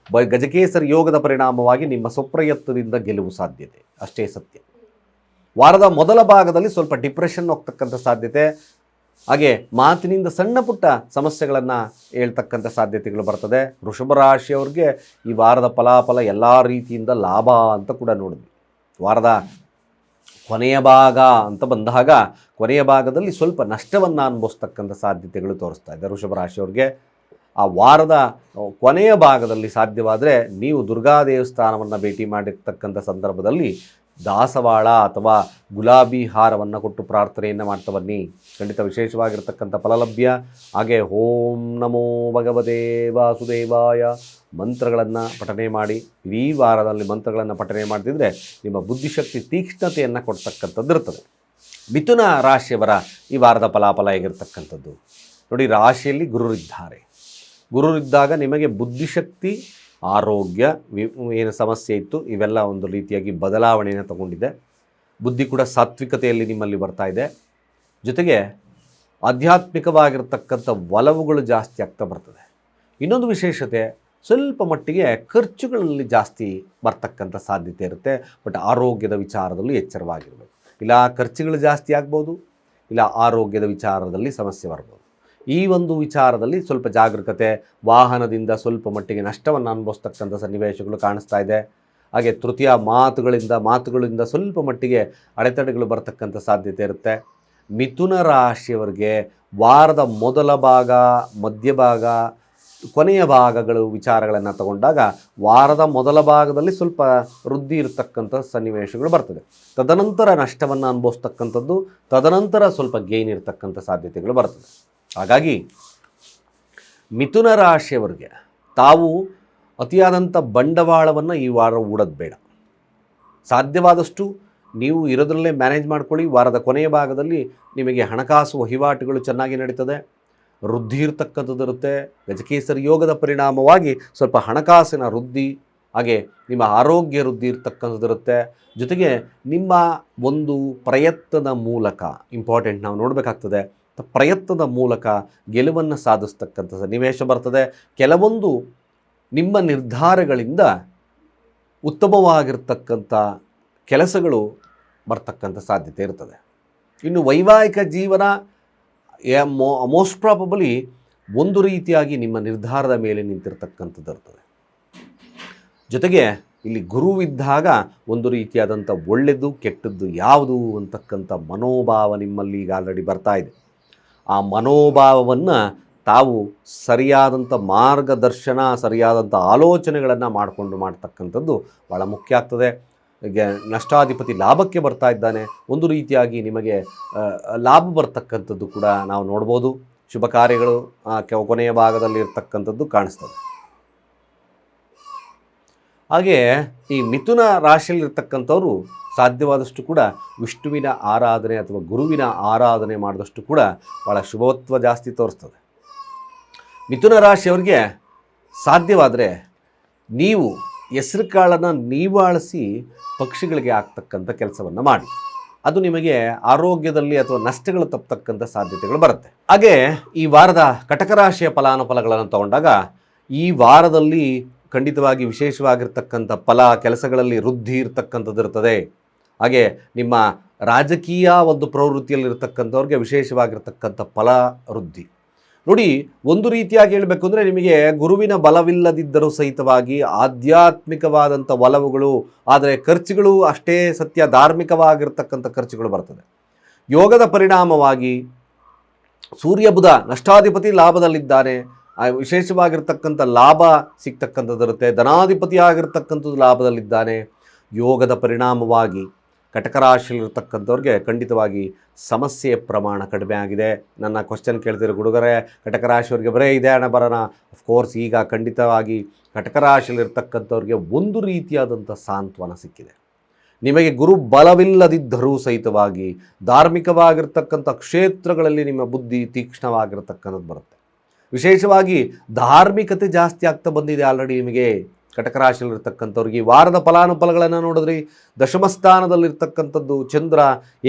ಗಜಕೇಸರಿ ಯೋಗದ ಪರಿಣಾಮವಾಗಿ ನಿಮ್ಮ ಸ್ವಪ್ರಯತ್ನದಿಂದ ಗೆಲುವು ಸಾಧ್ಯತೆ ಅಷ್ಟೇ ಸತ್ಯ. ವಾರದ ಮೊದಲ ಭಾಗದಲ್ಲಿ ಸ್ವಲ್ಪ ಡಿಪ್ರೆಷನ್ ಹೋಗ್ತಕ್ಕಂಥ ಸಾಧ್ಯತೆ, ಹಾಗೆ ಮಾತಿನಿಂದ ಸಣ್ಣ ಪುಟ್ಟ ಸಮಸ್ಯೆಗಳನ್ನು ಹೇಳ್ತಕ್ಕಂಥ ಸಾಧ್ಯತೆಗಳು ಬರ್ತದೆ. ವೃಷಭ ರಾಶಿಯವ್ರಿಗೆ ಈ ವಾರದ ಫಲಾಫಲ ಎಲ್ಲ ರೀತಿಯಿಂದ ಲಾಭ ಅಂತ ಕೂಡ ನೋಡಿದ್ವಿ. ವಾರದ ಕೊನೆಯ ಭಾಗ ಅಂತ ಬಂದಾಗ ಕೊನೆಯ ಭಾಗದಲ್ಲಿ ಸ್ವಲ್ಪ ನಷ್ಟವನ್ನು ಅನುಭವಿಸ್ತಕ್ಕಂಥ ಸಾಧ್ಯತೆಗಳು ತೋರಿಸ್ತಾ ಇದೆ ವೃಷಭ ರಾಶಿಯವ್ರಿಗೆ. ಆ ವಾರದ ಕೊನೆಯ ಭಾಗದಲ್ಲಿ ಸಾಧ್ಯವಾದರೆ ನೀವು ದುರ್ಗಾ ದೇವಸ್ಥಾನವನ್ನು ಭೇಟಿ ಮಾಡಿರ್ತಕ್ಕಂಥ ಸಂದರ್ಭದಲ್ಲಿ ದಾಸವಾಳ ಅಥವಾ ಗುಲಾಬಿ ಹಾರವನ್ನು ಕೊಟ್ಟು ಪ್ರಾರ್ಥನೆಯನ್ನು ಮಾಡ್ತಾ ಬನ್ನಿ. ಖಂಡಿತ ವಿಶೇಷವಾಗಿರ್ತಕ್ಕಂಥ ಫಲಲಭ್ಯ. ಹಾಗೆ ಓಂ ನಮೋ ಭಗವತೆ ವಾಸುದೇವಾಯ ಮಂತ್ರಗಳನ್ನು ಪಠನೆ ಮಾಡಿ. ಇಡೀ ವಾರದಲ್ಲಿ ಮಂತ್ರಗಳನ್ನು ಪಠನೆ ಮಾಡ್ತಿದ್ರೆ ನಿಮ್ಮ ಬುದ್ಧಿಶಕ್ತಿ ತೀಕ್ಷ್ಣತೆಯನ್ನು ಕೊಡ್ತಕ್ಕಂಥದ್ದು ಇರ್ತದೆ. ಮಿಥುನ ರಾಶಿಯವರ ಈ ವಾರದ ಫಲಾಫಲ ಹೇಗಿರ್ತಕ್ಕಂಥದ್ದು ನೋಡಿ. ರಾಶಿಯಲ್ಲಿ ಗುರುರಿದ್ದಾರೆ. ಗುರುರಿದ್ದಾಗ ನಿಮಗೆ ಬುದ್ಧಿಶಕ್ತಿ, ಆರೋಗ್ಯ, ಏನು ಸಮಸ್ಯೆ ಇತ್ತು ಇವೆಲ್ಲ ಒಂದು ರೀತಿಯಾಗಿ ಬದಲಾವಣೆಯನ್ನು ತಗೊಂಡಿದೆ. ಬುದ್ಧಿ ಕೂಡ ಸಾತ್ವಿಕತೆಯಲ್ಲಿ ನಿಮ್ಮಲ್ಲಿ ಬರ್ತಾ ಇದೆ. ಜೊತೆಗೆ ಆಧ್ಯಾತ್ಮಿಕವಾಗಿರ್ತಕ್ಕಂಥ ಒಲವುಗಳು ಜಾಸ್ತಿ ಆಗ್ತಾ ಬರ್ತದೆ. ಇನ್ನೊಂದು ವಿಶೇಷತೆ, ಸ್ವಲ್ಪ ಮಟ್ಟಿಗೆ ಖರ್ಚುಗಳಲ್ಲಿ ಜಾಸ್ತಿ ಬರ್ತಕ್ಕಂಥ ಸಾಧ್ಯತೆ ಇರುತ್ತೆ. ಬಟ್ ಆರೋಗ್ಯದ ವಿಚಾರದಲ್ಲಿ ಎಚ್ಚರವಾಗಿರಬೇಕು. ಇಲ್ಲ ಖರ್ಚುಗಳು ಜಾಸ್ತಿ ಆಗ್ಬೋದು, ಇಲ್ಲ ಆರೋಗ್ಯದ ವಿಚಾರದಲ್ಲಿ ಸಮಸ್ಯೆ ಬರ್ಬೋದು. ಈ ಒಂದು ವಿಚಾರದಲ್ಲಿ ಸ್ವಲ್ಪ ಜಾಗರೂಕತೆ. ವಾಹನದಿಂದ ಸ್ವಲ್ಪ ಮಟ್ಟಿಗೆ ನಷ್ಟವನ್ನು ಅನುಭವಿಸ್ತಕ್ಕಂಥ ಸನ್ನಿವೇಶಗಳು ಕಾಣಿಸ್ತಾ ಇದೆ. ಹಾಗೆ ತೃತೀಯ ಮಾತುಗಳಿಂದ ಸ್ವಲ್ಪ ಮಟ್ಟಿಗೆ ಅಡೆತಡೆಗಳು ಬರ್ತಕ್ಕಂಥ ಸಾಧ್ಯತೆ ಇರುತ್ತೆ. ಮಿಥುನ ರಾಶಿಯವರಿಗೆ ವಾರದ ಮೊದಲ ಭಾಗ, ಮಧ್ಯಭಾಗ, ಕೊನೆಯ ಭಾಗಗಳು ವಿಚಾರಗಳನ್ನು ತಗೊಂಡಾಗ ವಾರದ ಮೊದಲ ಭಾಗದಲ್ಲಿ ಸ್ವಲ್ಪ ವೃದ್ಧಿ ಇರತಕ್ಕಂಥ ಸನ್ನಿವೇಶಗಳು ಬರ್ತದೆ. ತದನಂತರ ನಷ್ಟವನ್ನು ಅನುಭವಿಸ್ತಕ್ಕಂಥದ್ದು, ತದನಂತರ ಸ್ವಲ್ಪ ಗೇನ್ ಇರತಕ್ಕಂಥ ಸಾಧ್ಯತೆಗಳು ಬರ್ತದೆ. ಹಾಗಾಗಿ ಮಿಥುನ ರಾಶಿಯವರಿಗೆ ತಾವು ಅತಿಯಾದಂಥ ಬಂಡವಾಳವನ್ನು ಈ ವಾರ ಹೂಡೋದು ಬೇಡ. ಸಾಧ್ಯವಾದಷ್ಟು ನೀವು ಇರೋದ್ರಲ್ಲೇ ಮ್ಯಾನೇಜ್ ಮಾಡ್ಕೊಳ್ಳಿ. ವಾರದ ಕೊನೆಯ ಭಾಗದಲ್ಲಿ ನಿಮಗೆ ಹಣಕಾಸು ವಹಿವಾಟುಗಳು ಚೆನ್ನಾಗಿ ನಡೀತದೆ, ವೃದ್ಧಿ ಇರ್ತಕ್ಕಂಥದ್ದು ಇರುತ್ತೆ. ಗಜಕೇಸರಿ ಯೋಗದ ಪರಿಣಾಮವಾಗಿ ಸ್ವಲ್ಪ ಹಣಕಾಸಿನ ವೃದ್ಧಿ, ಹಾಗೆ ನಿಮ್ಮ ಆರೋಗ್ಯ ವೃದ್ಧಿ ಇರ್ತಕ್ಕಂಥದ್ದು ಇರುತ್ತೆ. ಜೊತೆಗೆ ನಿಮ್ಮ ಒಂದು ಪ್ರಯತ್ನದ ಮೂಲಕ ಇಂಪಾರ್ಟೆಂಟ್ ನಾವು ನೋಡಬೇಕಾಗ್ತದೆ. ಪ್ರಯತ್ನದ ಮೂಲಕ ಗೆಲುವನ್ನು ಸಾಧಿಸ್ತಕ್ಕಂಥ ಸನ್ನಿವೇಶ ಬರ್ತದೆ. ಕೆಲವೊಂದು ನಿಮ್ಮ ನಿರ್ಧಾರಗಳಿಂದ ಉತ್ತಮವಾಗಿರ್ತಕ್ಕಂಥ ಕೆಲಸಗಳು ಬರ್ತಕ್ಕಂಥ ಸಾಧ್ಯತೆ ಇರ್ತದೆ. ಇನ್ನು ವೈವಾಹಿಕ ಜೀವನ ಮೋಸ್ಟ್ ಪ್ರಾಬಬಲಿ ಒಂದು ರೀತಿಯಾಗಿ ನಿಮ್ಮ ನಿರ್ಧಾರದ ಮೇಲೆ ನಿಂತಿರ್ತಕ್ಕಂಥದ್ದು ಇರ್ತದೆ. ಜೊತೆಗೆ ಇಲ್ಲಿ ಗುರುವಿದ್ದಾಗ ಒಂದು ರೀತಿಯಾದಂಥ ಒಳ್ಳೆಯದು ಕೆಟ್ಟದ್ದು ಯಾವುದು ಅಂತಕ್ಕಂಥ ಮನೋಭಾವ ನಿಮ್ಮಲ್ಲಿ ಈಗ ಆಲ್ರೆಡಿ ಬರ್ತಾ ಇದೆ. ಆ ಮನೋಭಾವವನ್ನು ತಾವು ಸರಿಯಾದಂಥ ಮಾರ್ಗದರ್ಶನ, ಸರಿಯಾದಂಥ ಆಲೋಚನೆಗಳನ್ನು ಮಾಡಿಕೊಂಡು ಮಾಡ್ತಕ್ಕಂಥದ್ದು ಭಾಳ ಮುಖ್ಯ ಆಗ್ತದೆ. ಈಗ ನಷ್ಟಾಧಿಪತಿ ಲಾಭಕ್ಕೆ ಬರ್ತಾ ಇದ್ದಾನೆ. ಒಂದು ರೀತಿಯಾಗಿ ನಿಮಗೆ ಲಾಭ ಬರ್ತಕ್ಕಂಥದ್ದು ಕೂಡ ನಾವು ನೋಡ್ಬೋದು. ಶುಭ ಕಾರ್ಯಗಳು ಕೊನೆಯ ಭಾಗದಲ್ಲಿ ಇರ್ತಕ್ಕಂಥದ್ದು ಕಾಣಿಸ್ತದೆ. ಹಾಗೆ ಈ ಮಿಥುನ ರಾಶಿಯಲ್ಲಿರ್ತಕ್ಕಂಥವ್ರು ಸಾಧ್ಯವಾದಷ್ಟು ಕೂಡ ವಿಷ್ಣುವಿನ ಆರಾಧನೆ ಅಥವಾ ಗುರುವಿನ ಆರಾಧನೆ ಮಾಡಿದಷ್ಟು ಕೂಡ ಭಾಳ ಶುಭತ್ವ ಜಾಸ್ತಿ ತೋರಿಸ್ತದೆ. ಮಿಥುನ ರಾಶಿಯವರಿಗೆ ಸಾಧ್ಯವಾದರೆ ನೀವು ಹೆಸರು ಕಾಳನ್ನು ನೀವಾಳಿಸಿ ಪಕ್ಷಿಗಳಿಗೆ ಹಾಕ್ತಕ್ಕಂಥ ಕೆಲಸವನ್ನು ಮಾಡಿ. ಅದು ನಿಮಗೆ ಆರೋಗ್ಯದಲ್ಲಿ ಅಥವಾ ನಷ್ಟಗಳು ತಪ್ಪತಕ್ಕಂಥ ಸಾಧ್ಯತೆಗಳು ಬರುತ್ತೆ. ಹಾಗೆ ಈ ವಾರದ ಕಟಕ ರಾಶಿಯ ಫಲಾನುಫಲಗಳನ್ನು ತಗೊಂಡಾಗ ಈ ವಾರದಲ್ಲಿ ಖಂಡಿತವಾಗಿ ವಿಶೇಷವಾಗಿರ್ತಕ್ಕಂಥ ಫಲ ಕೆಲಸಗಳಲ್ಲಿ ವೃದ್ಧಿ ಇರ್ತಕ್ಕಂಥದ್ದು ಇರ್ತದೆ. ಹಾಗೆ ನಿಮ್ಮ ರಾಜಕೀಯ ಒಂದು ಪ್ರವೃತ್ತಿಯಲ್ಲಿರ್ತಕ್ಕಂಥವ್ರಿಗೆ ವಿಶೇಷವಾಗಿರ್ತಕ್ಕಂಥ ಫಲ ವೃದ್ಧಿ ನೋಡಿ. ಒಂದು ರೀತಿಯಾಗಿ ಹೇಳಬೇಕು ಅಂದರೆ ನಿಮಗೆ ಗುರುವಿನ ಬಲವಿಲ್ಲದಿದ್ದರೂ ಸಹಿತವಾಗಿ ಆಧ್ಯಾತ್ಮಿಕವಾದಂಥ ಒಲವುಗಳು, ಆದರೆ ಖರ್ಚುಗಳು ಅಷ್ಟೇ ಸತ್ಯ, ಧಾರ್ಮಿಕವಾಗಿರ್ತಕ್ಕಂಥ ಖರ್ಚುಗಳು ಬರ್ತದೆ. ಯೋಗದ ಪರಿಣಾಮವಾಗಿ ಸೂರ್ಯ ಬುಧ ನಷ್ಟಾಧಿಪತಿ ಲಾಭದಲ್ಲಿದ್ದಾನೆ. ವಿಶೇಷವಾಗಿರ್ತಕ್ಕಂಥ ಲಾಭ ಸಿಗ್ತಕ್ಕಂಥದ್ದು ಇರುತ್ತೆ. ಧನಾಧಿಪತಿ ಆಗಿರ್ತಕ್ಕಂಥದ್ದು ಲಾಭದಲ್ಲಿದ್ದಾನೆ. ಯೋಗದ ಪರಿಣಾಮವಾಗಿ ಕಟಕ ರಾಶಿಯಲ್ಲಿರ್ತಕ್ಕಂಥವ್ರಿಗೆ ಖಂಡಿತವಾಗಿ ಸಮಸ್ಯೆಯ ಪ್ರಮಾಣ ಕಡಿಮೆ ಆಗಿದೆ. ನನ್ನ ಕ್ವಶನ್ ಕೇಳ್ತಿರೋ ಹುಡುಗರೇ, ಕಟಕ ರಾಶಿಯವ್ರಿಗೆ ಬರೇ ಇದೆ ಹಣ ಬರೋಣ. ಅಫ್ಕೋರ್ಸ್ ಈಗ ಖಂಡಿತವಾಗಿ ಕಟಕ ರಾಶಿಯಲ್ಲಿರ್ತಕ್ಕಂಥವ್ರಿಗೆ ಒಂದು ರೀತಿಯಾದಂಥ ಸಾಂತ್ವನ ಸಿಕ್ಕಿದೆ. ನಿಮಗೆ ಗುರು ಬಲವಿಲ್ಲದಿದ್ದರೂ ಸಹಿತವಾಗಿ ಧಾರ್ಮಿಕವಾಗಿರ್ತಕ್ಕಂಥ ಕ್ಷೇತ್ರಗಳಲ್ಲಿ ನಿಮ್ಮ ಬುದ್ಧಿ ತೀಕ್ಷ್ಣವಾಗಿರ್ತಕ್ಕಂಥದ್ದು ಬರುತ್ತೆ. ವಿಶೇಷವಾಗಿ ಧಾರ್ಮಿಕತೆ ಜಾಸ್ತಿ ಆಗ್ತಾ ಬಂದಿದೆ ಆಲ್ರೆಡಿ ನಿಮಗೆ. ಕಟಕ ರಾಶಿಯಲ್ಲಿರ್ತಕ್ಕಂಥವ್ರಿಗೆ ಈ ವಾರದ ಫಲಾನುಫಲಗಳನ್ನು ನೋಡಿದ್ರಿ, ದಶಮ ಸ್ಥಾನದಲ್ಲಿರ್ತಕ್ಕಂಥದ್ದು ಚಂದ್ರ,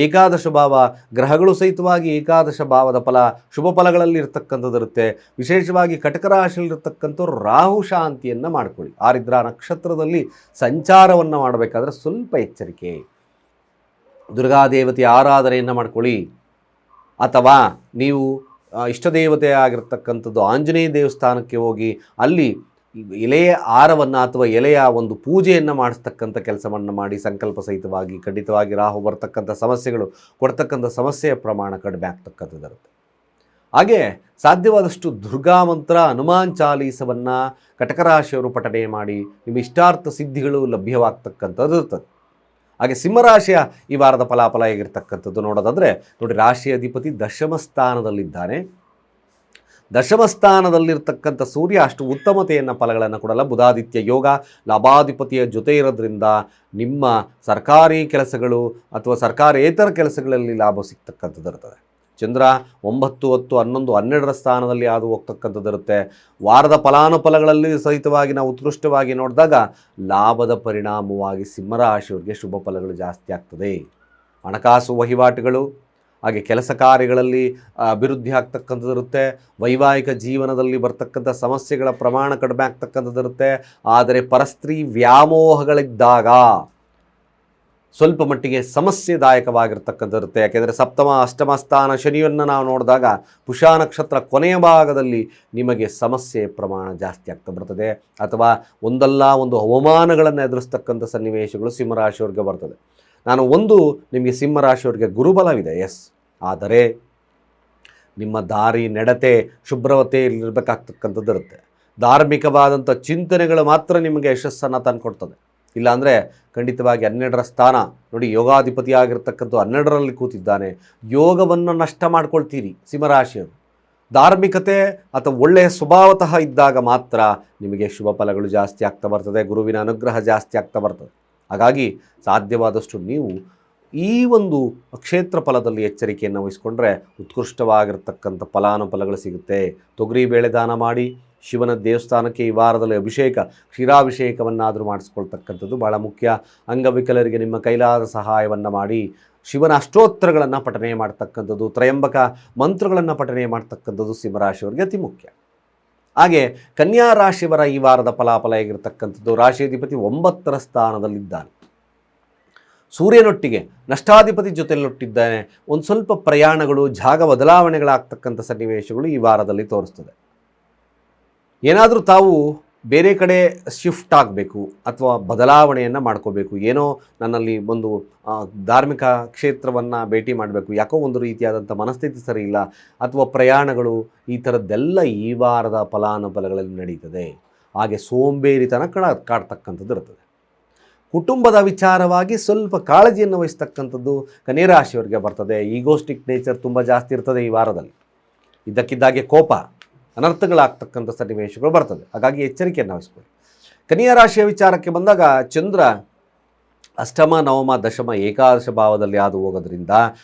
ಏಕಾದಶ ಭಾವ, ಗ್ರಹಗಳು ಸಹಿತವಾಗಿ ಏಕಾದಶ ಭಾವದ ಫಲ ಶುಭ ಫಲಗಳಲ್ಲಿ ಇರ್ತಕ್ಕಂಥದ್ದು ಇರುತ್ತೆ. ವಿಶೇಷವಾಗಿ ಕಟಕ ರಾಶಿಯಲ್ಲಿರ್ತಕ್ಕಂಥವ್ರು ರಾಹು ಶಾಂತಿಯನ್ನು ಮಾಡ್ಕೊಳ್ಳಿ. ಆರಿದ್ರ ನಕ್ಷತ್ರದಲ್ಲಿ ಸಂಚಾರವನ್ನು ಮಾಡಬೇಕಾದ್ರೆ ಸ್ವಲ್ಪ ಎಚ್ಚರಿಕೆ. ದುರ್ಗಾದೇವತೆಯ ಆರಾಧನೆಯನ್ನು ಮಾಡ್ಕೊಳ್ಳಿ. ಅಥವಾ ನೀವು ಇಷ್ಟದೇವತೆ ಆಗಿರ್ತಕ್ಕಂಥದ್ದು ಆಂಜನೇಯ ದೇವಸ್ಥಾನಕ್ಕೆ ಹೋಗಿ ಅಲ್ಲಿ ಎಲೆಯ ಹಾರವನ್ನು ಅಥವಾ ಎಲೆಯ ಒಂದು ಪೂಜೆಯನ್ನು ಮಾಡಿಸ್ತಕ್ಕಂಥ ಕೆಲಸವನ್ನು ಮಾಡಿ ಸಂಕಲ್ಪ ಸಹಿತವಾಗಿ ಖಂಡಿತವಾಗಿ ರಾಹು ಬರ್ತಕ್ಕಂಥ ಸಮಸ್ಯೆಗಳು ಕೊಡ್ತಕ್ಕಂಥ ಸಮಸ್ಯೆಯ ಪ್ರಮಾಣ ಕಡಿಮೆ ಆಗ್ತಕ್ಕಂಥದ್ದಿರುತ್ತೆ. ಹಾಗೆ ಸಾಧ್ಯವಾದಷ್ಟು ದುರ್ಗಾ ಮಂತ್ರ, ಹನುಮಾನ್ ಚಾಲೀಸವನ್ನು ಕಟಕ ರಾಶಿಯವರು ಪಠನೆ ಮಾಡಿ ನಿಮ್ಮ ಇಷ್ಟಾರ್ಥ ಸಿದ್ಧಿಗಳು ಲಭ್ಯವಾಗ್ತಕ್ಕಂಥದ್ದು ಇರ್ತದೆ. ಹಾಗೆ ಸಿಂಹರಾಶಿಯ ಈ ವಾರದ ಫಲಾಫಲ ಹೇಗಿರ್ತಕ್ಕಂಥದ್ದು ನೋಡೋದಾದರೆ ನೋಡಿ, ರಾಶಿಯ ಅಧಿಪತಿ ದಶಮ ಸ್ಥಾನದಲ್ಲಿದ್ದಾನೆ. ದಶಮ ಸ್ಥಾನದಲ್ಲಿರ್ತಕ್ಕಂಥ ಸೂರ್ಯ ಅಷ್ಟು ಉತ್ತಮತೆಯನ್ನು ಫಲಗಳನ್ನು ಕೊಡಲ್ಲ. ಬುಧಾದಿತ್ಯ ಯೋಗ ಲಾಭಾಧಿಪತಿಯ ಜೊತೆ ಇರೋದ್ರಿಂದ ನಿಮ್ಮ ಸರ್ಕಾರಿ ಕೆಲಸಗಳು ಅಥವಾ ಸರ್ಕಾರೇತರ ಕೆಲಸಗಳಲ್ಲಿ ಲಾಭ ಸಿಗ್ತಕ್ಕಂಥದ್ದು ಇರ್ತದೆ. ಚಂದ್ರ 9, 10, 11, 12ರ ಸ್ಥಾನದಲ್ಲಿ ಹಾದು ಹೋಗ್ತಕ್ಕಂಥದ್ದು ಇರುತ್ತೆ. ವಾರದ ಫಲಾನುಫಲಗಳಲ್ಲಿ ಸಹಿತವಾಗಿ ನಾವು ಉತ್ಕೃಷ್ಟವಾಗಿ ನೋಡಿದಾಗ ಲಾಭದ ಪರಿಣಾಮವಾಗಿ ಸಿಂಹರಾಶಿಯವರಿಗೆ ಶುಭ ಫಲಗಳು ಜಾಸ್ತಿ ಆಗ್ತದೆ. ಹಣಕಾಸು ವಹಿವಾಟುಗಳು ಹಾಗೆ ಕೆಲಸ ಕಾರ್ಯಗಳಲ್ಲಿ ಅಭಿವೃದ್ಧಿ ಆಗ್ತಕ್ಕಂಥದ್ದು ಇರುತ್ತೆ. ವೈವಾಹಿಕ ಜೀವನದಲ್ಲಿ ಬರ್ತಕ್ಕಂಥ ಸಮಸ್ಯೆಗಳ ಪ್ರಮಾಣ ಕಡಿಮೆ ಆಗ್ತಕ್ಕಂಥದ್ದು ಇರುತ್ತೆ. ಆದರೆ ಪರಸ್ತ್ರೀ ವ್ಯಾಮೋಹಗಳಿದ್ದಾಗ ಸ್ವಲ್ಪ ಮಟ್ಟಿಗೆ ಸಮಸ್ಯೆದಾಯಕವಾಗಿರ್ತಕ್ಕಂಥದ್ದು ಇರುತ್ತೆ. ಯಾಕೆಂದರೆ ಸಪ್ತಮ ಅಷ್ಟಮ ಸ್ಥಾನ ಶನಿಯನ್ನು ನಾವು ನೋಡಿದಾಗ ಪುಷಾ ನಕ್ಷತ್ರ ಕೊನೆಯ ಭಾಗದಲ್ಲಿ ನಿಮಗೆ ಸಮಸ್ಯೆಯ ಪ್ರಮಾಣ ಜಾಸ್ತಿ ಆಗ್ತಾ ಬರ್ತದೆ. ಅಥವಾ ಒಂದಲ್ಲ ಒಂದು ಅವಮಾನಗಳನ್ನು ಎದುರಿಸ್ತಕ್ಕಂಥ ಸನ್ನಿವೇಶಗಳು ಸಿಂಹರಾಶಿಯವ್ರಿಗೆ ಬರ್ತದೆ. ನಿಮಗೆ ಸಿಂಹರಾಶಿಯವರಿಗೆ ಗುರುಬಲವಿದೆ, ಎಸ್. ಆದರೆ ನಿಮ್ಮ ದಾರಿ ನಡತೆ ಶುಭ್ರವತೆಯಲ್ಲಿರಬೇಕಾಗ್ತಕ್ಕಂಥದ್ದು ಇರುತ್ತೆ. ಧಾರ್ಮಿಕವಾದಂಥ ಚಿಂತನೆಗಳು ಮಾತ್ರ ನಿಮಗೆ ಯಶಸ್ಸನ್ನು ತಂದುಕೊಡ್ತದೆ. ಇಲ್ಲಾಂದರೆ ಖಂಡಿತವಾಗಿ 12ರ ಸ್ಥಾನ ನೋಡಿ, ಯೋಗಾಧಿಪತಿ ಆಗಿರ್ತಕ್ಕಂಥ 12ರಲ್ಲಿ ಕೂತಿದ್ದಾನೆ. ಯೋಗವನ್ನು ನಷ್ಟ ಮಾಡ್ಕೊಳ್ತೀರಿ ಸಿಂಹರಾಶಿಯವರು. ಧಾರ್ಮಿಕತೆ ಅಥವಾ ಒಳ್ಳೆಯ ಸ್ವಭಾವತಃ ಇದ್ದಾಗ ಮಾತ್ರ ನಿಮಗೆ ಶುಭ ಫಲಗಳು ಜಾಸ್ತಿ ಆಗ್ತಾ ಬರ್ತದೆ. ಗುರುವಿನ ಅನುಗ್ರಹ ಜಾಸ್ತಿ ಆಗ್ತಾ ಬರ್ತದೆ. ಹಾಗಾಗಿ ಸಾಧ್ಯವಾದಷ್ಟು ನೀವು ಈ ಒಂದು ಕ್ಷೇತ್ರ ಫಲದಲ್ಲಿ ಎಚ್ಚರಿಕೆಯನ್ನು ವಹಿಸ್ಕೊಂಡ್ರೆ ಉತ್ಕೃಷ್ಟವಾಗಿರ್ತಕ್ಕಂಥ ಫಲಾನುಫಲಗಳು ಸಿಗುತ್ತೆ. ತೊಗರಿ ಬೇಳೆ ದಾನ ಮಾಡಿ ಶಿವನ ದೇವಸ್ಥಾನಕ್ಕೆ ಈ ವಾರದಲ್ಲಿ ಕ್ಷೀರಾಭಿಷೇಕವನ್ನಾದರೂ ಮಾಡಿಸ್ಕೊಳ್ತಕ್ಕಂಥದ್ದು ಭಾಳ ಮುಖ್ಯ. ಅಂಗವಿಕಲರಿಗೆ ನಿಮ್ಮ ಕೈಲಾದ ಸಹಾಯವನ್ನು ಮಾಡಿ ಶಿವನ ಅಷ್ಟೋತ್ತರಗಳನ್ನು ಪಠನೆ ಮಾಡ್ತಕ್ಕಂಥದ್ದು, ತ್ರಯಂಬಕ ಮಂತ್ರಗಳನ್ನು ಪಠನೆ ಮಾಡ್ತಕ್ಕಂಥದ್ದು ಸಿಂಹರಾಶಿಯವರಿಗೆ ಅತಿ ಮುಖ್ಯ. ಹಾಗೆ ಕನ್ಯಾ ರಾಶಿಯವರ ಈ ವಾರದ ಫಲಾಫಲ ಹೇಗಿರ್ತಕ್ಕಂಥದ್ದು, ರಾಶಿಯಾಧಿಪತಿ 9ರ ಸ್ಥಾನದಲ್ಲಿದ್ದಾನೆ. ಸೂರ್ಯನೊಟ್ಟಿಗೆ ನಷ್ಟಾಧಿಪತಿ ಜೊತೆಯಲ್ಲೊಟ್ಟಿದ್ದಾನೆ. ಒಂದು ಸ್ವಲ್ಪ ಪ್ರಯಾಣಗಳು, ಜಾಗ ಬದಲಾವಣೆಗಳಾಗ್ತಕ್ಕಂಥ ಸನ್ನಿವೇಶಗಳು ಈ ವಾರದಲ್ಲಿ ತೋರಿಸ್ತದೆ. ಏನಾದರೂ ತಾವು ಬೇರೆ ಕಡೆ ಶಿಫ್ಟ್ ಆಗಬೇಕು ಅಥವಾ ಬದಲಾವಣೆಯನ್ನು ಮಾಡ್ಕೋಬೇಕು, ಏನೋ ನನ್ನಲ್ಲಿ ಒಂದು ಧಾರ್ಮಿಕ ಕ್ಷೇತ್ರವನ್ನು ಭೇಟಿ ಮಾಡಬೇಕು, ಯಾಕೋ ಒಂದು ರೀತಿಯಾದಂಥ ಮನಸ್ಥಿತಿ ಸರಿ ಇಲ್ಲ, ಅಥವಾ ಪ್ರಯಾಣಗಳು, ಈ ಥರದ್ದೆಲ್ಲ ಈ ವಾರದ ಫಲಾನುಫಲಗಳಲ್ಲಿ ನಡೀತದೆ. ಹಾಗೆ ಸೋಂಬೇರಿತನ ಕಾಡ್ತಕ್ಕಂಥದ್ದು ಇರ್ತದೆ. ಕುಟುಂಬದ ವಿಚಾರವಾಗಿ ಸ್ವಲ್ಪ ಕಾಳಜಿಯನ್ನು ವಹಿಸ್ತಕ್ಕಂಥದ್ದು ಕನ್ಯಾ ರಾಶಿಯವರಿಗೆ ಬರ್ತದೆ. ಈಗೋಸ್ಟಿಕ್ ನೇಚರ್ ತುಂಬ ಜಾಸ್ತಿ ಇರ್ತದೆ ಈ ವಾರದಲ್ಲಿ. ಇದ್ದಕ್ಕಿದ್ದಾಗೆ ಕೋಪ, ಅನರ್ಥಗಳಾಗ್ತಕ್ಕಂಥ ಸನ್ನಿವೇಶಗಳು ಬರ್ತದೆ. ಹಾಗಾಗಿ ಎಚ್ಚರಿಕೆಯನ್ನು ವಹಿಸ್ಕೊಳ್ಳಿ. ಕನ್ಯಾ ರಾಶಿಯ ವಿಚಾರಕ್ಕೆ ಬಂದಾಗ ಚಂದ್ರ ಅಷ್ಟಮ, ನವಮ, ದಶಮ, ಏಕಾದಶ ಭಾವದಲ್ಲಿ ಹಾದು ಹೋಗೋದ್ರಿಂದ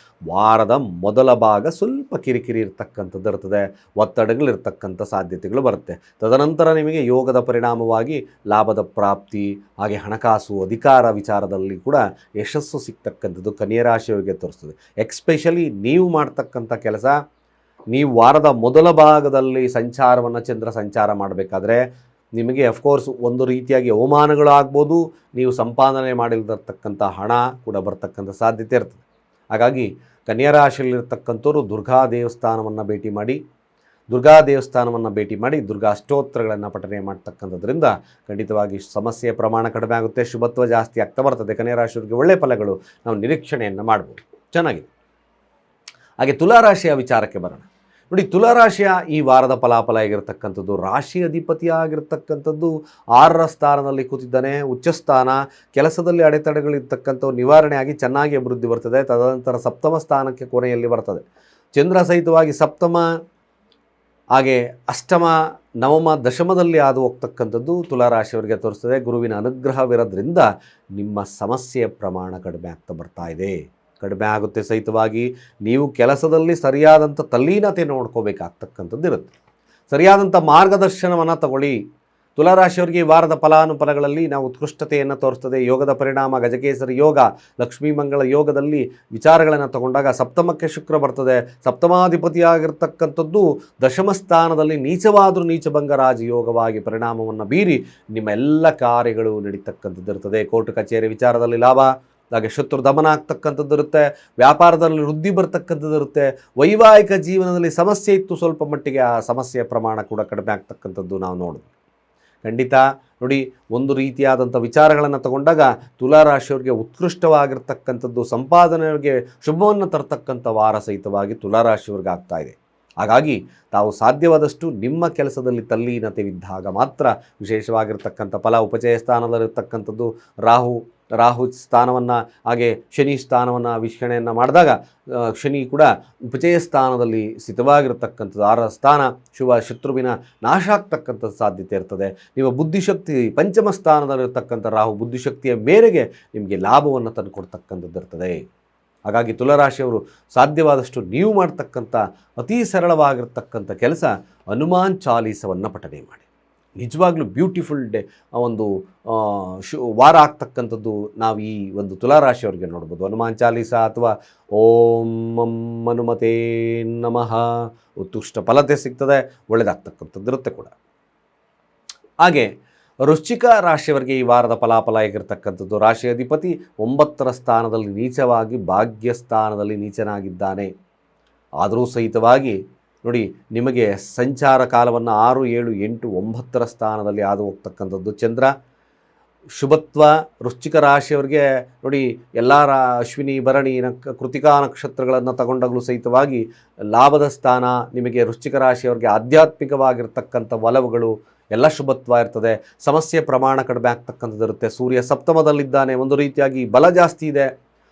ವಾರದ ಮೊದಲ ಭಾಗ ಸ್ವಲ್ಪ ಕಿರಿಕಿರಿ ಇರ್ತಕ್ಕಂಥದ್ದು ಇರ್ತದೆ. ಒತ್ತಡಗಳಿರ್ತಕ್ಕಂಥ ಸಾಧ್ಯತೆಗಳು ಬರುತ್ತೆ. ತದನಂತರ ನಿಮಗೆ ಯೋಗದ ಪರಿಣಾಮವಾಗಿ ಲಾಭದ ಪ್ರಾಪ್ತಿ, ಹಾಗೆ ಹಣಕಾಸು ಅಧಿಕಾರ ವಿಚಾರದಲ್ಲಿ ಕೂಡ ಯಶಸ್ಸು ಸಿಗ್ತಕ್ಕಂಥದ್ದು ಕನ್ಯಾ ರಾಶಿಯವರಿಗೆ ತೋರಿಸ್ತದೆ. ಎಕ್ಸ್ಪೆಷಲಿ ನೀವು ಮಾಡ್ತಕ್ಕಂಥ ಕೆಲಸ, ನೀವು ವಾರದ ಮೊದಲ ಭಾಗದಲ್ಲಿ ಚಂದ್ರ ಸಂಚಾರ ಮಾಡಬೇಕಾದ್ರೆ ನಿಮಗೆ ಅಫ್ಕೋರ್ಸ್ ಒಂದು ರೀತಿಯಾಗಿ ಅವಮಾನಗಳು ಆಗ್ಬೋದು. ನೀವು ಸಂಪಾದನೆ ಮಾಡಿರ್ತಕ್ಕಂಥ ಹಣ ಕೂಡ ಬರ್ತಕ್ಕಂಥ ಸಾಧ್ಯತೆ ಇರ್ತದೆ. ಹಾಗಾಗಿ ಕನ್ಯಾ ರಾಶಿಯಲ್ಲಿರ್ತಕ್ಕಂಥವ್ರು ದುರ್ಗಾ ದೇವಸ್ಥಾನವನ್ನು ಭೇಟಿ ಮಾಡಿ ದುರ್ಗಾ ಅಷ್ಟೋತ್ತರಗಳನ್ನು ಪಠನೆ ಮಾಡ್ತಕ್ಕಂಥದ್ರಿಂದ ಖಂಡಿತವಾಗಿ ಸಮಸ್ಯೆಯ ಪ್ರಮಾಣ ಕಡಿಮೆ ಆಗುತ್ತೆ, ಶುಭತ್ವ ಜಾಸ್ತಿ ಆಗ್ತಾ ಬರ್ತದೆ. ಕನ್ಯಾ ರಾಶಿಯವರಿಗೆ ಒಳ್ಳೆಯ ಫಲಗಳು ನಾವು ನಿರೀಕ್ಷಣೆಯನ್ನು ಮಾಡ್ಬೋದು, ಚೆನ್ನಾಗಿದೆ. ಹಾಗೆ ತುಲಾರಾಶಿಯ ವಿಚಾರಕ್ಕೆ ಬರೋಣ. ನೋಡಿ, ತುಲಾರಾಶಿಯ ಈ ವಾರದ ಫಲಾಫಲ ಆಗಿರ್ತಕ್ಕಂಥದ್ದು, ರಾಶಿ ಅಧಿಪತಿ ಆಗಿರ್ತಕ್ಕಂಥದ್ದು 6ರ ಸ್ಥಾನದಲ್ಲಿ ಕೂತಿದ್ದಾನೆ. ಉಚ್ಚಸ್ಥಾನ, ಕೆಲಸದಲ್ಲಿ ಅಡೆತಡೆಗಳಿರ್ತಕ್ಕಂಥವು ನಿವಾರಣೆ ಆಗಿ ಚೆನ್ನಾಗಿ ಅಭಿವೃದ್ಧಿ ಬರ್ತದೆ. ತದನಂತರ ಸಪ್ತಮ ಸ್ಥಾನಕ್ಕೆ ಕೊನೆಯಲ್ಲಿ ಬರ್ತದೆ. ಚಂದ್ರ ಸಹಿತವಾಗಿ ಸಪ್ತಮ, ಹಾಗೆ ಅಷ್ಟಮ, ನವಮ, ದಶಮದಲ್ಲಿ ಹಾದು ಹೋಗ್ತಕ್ಕಂಥದ್ದು ತುಲಾರಾಶಿಯವರಿಗೆ ತೋರಿಸ್ತದೆ. ಗುರುವಿನ ಅನುಗ್ರಹವಿರೋದ್ರಿಂದ ನಿಮ್ಮ ಸಮಸ್ಯೆಯ ಪ್ರಮಾಣ ಕಡಿಮೆ ಆಗ್ತಾ ಬರ್ತಾ ಇದೆ. ಕಡಿಮೆ ಆಗುತ್ತೆ ಸಹಿತವಾಗಿ ನೀವು ಕೆಲಸದಲ್ಲಿ ಸರಿಯಾದಂಥ ತಲ್ಲೀನತೆ ನೋಡ್ಕೋಬೇಕಾಗ್ತಕ್ಕಂಥದ್ದು ಇರುತ್ತೆ. ಸರಿಯಾದಂಥ ಮಾರ್ಗದರ್ಶನವನ್ನು ತಗೊಳ್ಳಿ. ತುಲಾರಾಶಿಯವರಿಗೆ ಈ ವಾರದ ಫಲಾನುಫಲಗಳಲ್ಲಿ ನಾವು ಉತ್ಕೃಷ್ಟತೆಯನ್ನು ತೋರಿಸ್ತದೆ. ಯೋಗದ ಪರಿಣಾಮ ಗಜಕೇಸರಿ ಯೋಗ, ಲಕ್ಷ್ಮೀ ಮಂಗಳ ಯೋಗದಲ್ಲಿ ವಿಚಾರಗಳನ್ನು ತಗೊಂಡಾಗ ಸಪ್ತಮಕ್ಕೆ ಶುಕ್ರ ಬರ್ತದೆ. ಸಪ್ತಮಾಧಿಪತಿಯಾಗಿರ್ತಕ್ಕಂಥದ್ದು ದಶಮ ಸ್ಥಾನದಲ್ಲಿ ನೀಚವಾದರೂ ನೀಚಭಂಗ ರಾಜಯೋಗವಾಗಿ ಪರಿಣಾಮವನ್ನು ಬೀರಿ ನಿಮ್ಮ ಎಲ್ಲ ಕಾರ್ಯಗಳು ನಡೀತಕ್ಕಂಥದ್ದು ಇರ್ತದೆ. ಕೋರ್ಟ್ ಕಚೇರಿ ವಿಚಾರದಲ್ಲಿ ಲಾಭ, ಹಾಗೆ ಶತ್ರು ದಮನ ಆಗ್ತಕ್ಕಂಥದ್ದು ಇರುತ್ತೆ. ವ್ಯಾಪಾರದಲ್ಲಿ ವೃದ್ಧಿ ಬರ್ತಕ್ಕಂಥದ್ದು ಇರುತ್ತೆ. ವೈವಾಹಿಕ ಜೀವನದಲ್ಲಿ ಸಮಸ್ಯೆ ಇತ್ತು, ಸ್ವಲ್ಪ ಮಟ್ಟಿಗೆ ಆ ಸಮಸ್ಯೆಯ ಪ್ರಮಾಣ ಕೂಡ ಕಡಿಮೆ ಆಗ್ತಕ್ಕಂಥದ್ದು ನಾವು ನೋಡಿದ್ವಿ. ಖಂಡಿತ ನೋಡಿ, ಒಂದು ರೀತಿಯಾದಂಥ ವಿಚಾರಗಳನ್ನು ತಗೊಂಡಾಗ ತುಲಾರಾಶಿಯವರಿಗೆ ಉತ್ಕೃಷ್ಟವಾಗಿರ್ತಕ್ಕಂಥದ್ದು, ಸಂಪಾದನೆಯವರಿಗೆ ಶುಭವನ್ನು ತರ್ತಕ್ಕಂಥ ವಾರ ಸಹಿತವಾಗಿ ತುಲಾರಾಶಿಯವರಿಗೆ ಆಗ್ತಾ ಇದೆ. ಹಾಗಾಗಿ ತಾವು ಸಾಧ್ಯವಾದಷ್ಟು ನಿಮ್ಮ ಕೆಲಸದಲ್ಲಿ ತಲ್ಲೀನತೆವಿದ್ದಾಗ ಮಾತ್ರ ವಿಶೇಷವಾಗಿರ್ತಕ್ಕಂಥ ಫಲ. ಉಪಚಯ ಸ್ಥಾನದಲ್ಲಿರ್ತಕ್ಕಂಥದ್ದು ರಾಹು ಸ್ಥಾನವನ್ನು, ಹಾಗೆ ಶನಿ ಸ್ಥಾನವನ್ನು ವೀಕ್ಷಣೆಯನ್ನು ಮಾಡಿದಾಗ ಶನಿ ಕೂಡ ಉಪಚಯ ಸ್ಥಾನದಲ್ಲಿ ಸ್ಥಿತವಾಗಿರ್ತಕ್ಕಂಥದ್ದು. 6ರ ಸ್ಥಾನ ಶುಭ ಶತ್ರುವಿನ ನಾಶ ಆಗ್ತಕ್ಕಂಥದ್ದು ಸಾಧ್ಯತೆ ಇರ್ತದೆ. ನಿಮ್ಮ ಬುದ್ಧಿಶಕ್ತಿ ಪಂಚಮ ಸ್ಥಾನದಲ್ಲಿರ್ತಕ್ಕಂಥ ರಾಹು ಬುದ್ಧಿಶಕ್ತಿಯ ಮೇರೆಗೆ ನಿಮಗೆ ಲಾಭವನ್ನು ತಂದುಕೊಡ್ತಕ್ಕಂಥದ್ದು ಇರ್ತದೆ. ಹಾಗಾಗಿ ತುಲಾರಾಶಿಯವರು ಸಾಧ್ಯವಾದಷ್ಟು ನೀವು ಮಾಡ್ತಕ್ಕಂಥ ಅತೀ ಸರಳವಾಗಿರ್ತಕ್ಕಂಥ ಕೆಲಸ ಹನುಮಾನ್ ಚಾಲೀಸವನ್ನು ಪಠನೆ ಮಾಡಿ. ನಿಜವಾಗ್ಲೂ ಬ್ಯೂಟಿಫುಲ್ ಡೇ ಒಂದು ವಾರ ಆಗ್ತಕ್ಕಂಥದ್ದು ನಾವು ಈ ಒಂದು ತುಲಾರಾಶಿಯವರಿಗೆ ನೋಡ್ಬೋದು. ಹನುಮಾನ್ ಚಾಲೀಸ ಅಥವಾ ಓಂ ಹನುಮತೇ ನಮಃ, ಉತ್ಕೃಷ್ಟ ಫಲತೆ ಸಿಗ್ತದೆ, ಒಳ್ಳೆಯದಾಗ್ತಕ್ಕಂಥದ್ದು ಇರುತ್ತೆ ಕೂಡ. ಹಾಗೆ ವೃಶ್ಚಿಕ ರಾಶಿಯವರಿಗೆ ಈ ವಾರದ ಫಲಾಫಲ ಆಗಿರ್ತಕ್ಕಂಥದ್ದು, ರಾಶಿ ಅಧಿಪತಿ 9ರ ಸ್ಥಾನದಲ್ಲಿ ನೀಚವಾಗಿ ಭಾಗ್ಯಸ್ಥಾನದಲ್ಲಿ ನೀಚನಾಗಿದ್ದಾನೆ. ಆದರೂ ಸಹಿತವಾಗಿ ನೋಡಿ, ನಿಮಗೆ ಸಂಚಾರ ಕಾಲವನ್ನು 6, 7, 8, 9ರ ಸ್ಥಾನದಲ್ಲಿ ಹಾದು ಹೋಗ್ತಕ್ಕಂಥದ್ದು. ಚಂದ್ರ ಶುಭತ್ವ ವೃಶ್ಚಿಕ ರಾಶಿಯವರಿಗೆ ನೋಡಿ, ಎಲ್ಲ ಅಶ್ವಿನಿ ಭರಣಿ ಕೃತಿಕಾ ನಕ್ಷತ್ರಗಳನ್ನು ತಗೊಂಡಾಗಲೂ ಸಹಿತವಾಗಿ ಲಾಭದ ಸ್ಥಾನ. ನಿಮಗೆ ವೃಶ್ಚಿಕ ರಾಶಿಯವರಿಗೆ ಆಧ್ಯಾತ್ಮಿಕವಾಗಿರ್ತಕ್ಕಂಥ ಒಲವುಗಳು ಎಲ್ಲ ಶುಭತ್ವ ಇರ್ತದೆ. ಸಮಸ್ಯೆ ಪ್ರಮಾಣ ಕಡಿಮೆ ಆಗ್ತಕ್ಕಂಥದ್ದು ಇರುತ್ತೆ. ಸೂರ್ಯ ಸಪ್ತಮದಲ್ಲಿದ್ದಾನೆ, ಒಂದು ರೀತಿಯಾಗಿ ಬಲ ಜಾಸ್ತಿ ಇದೆ.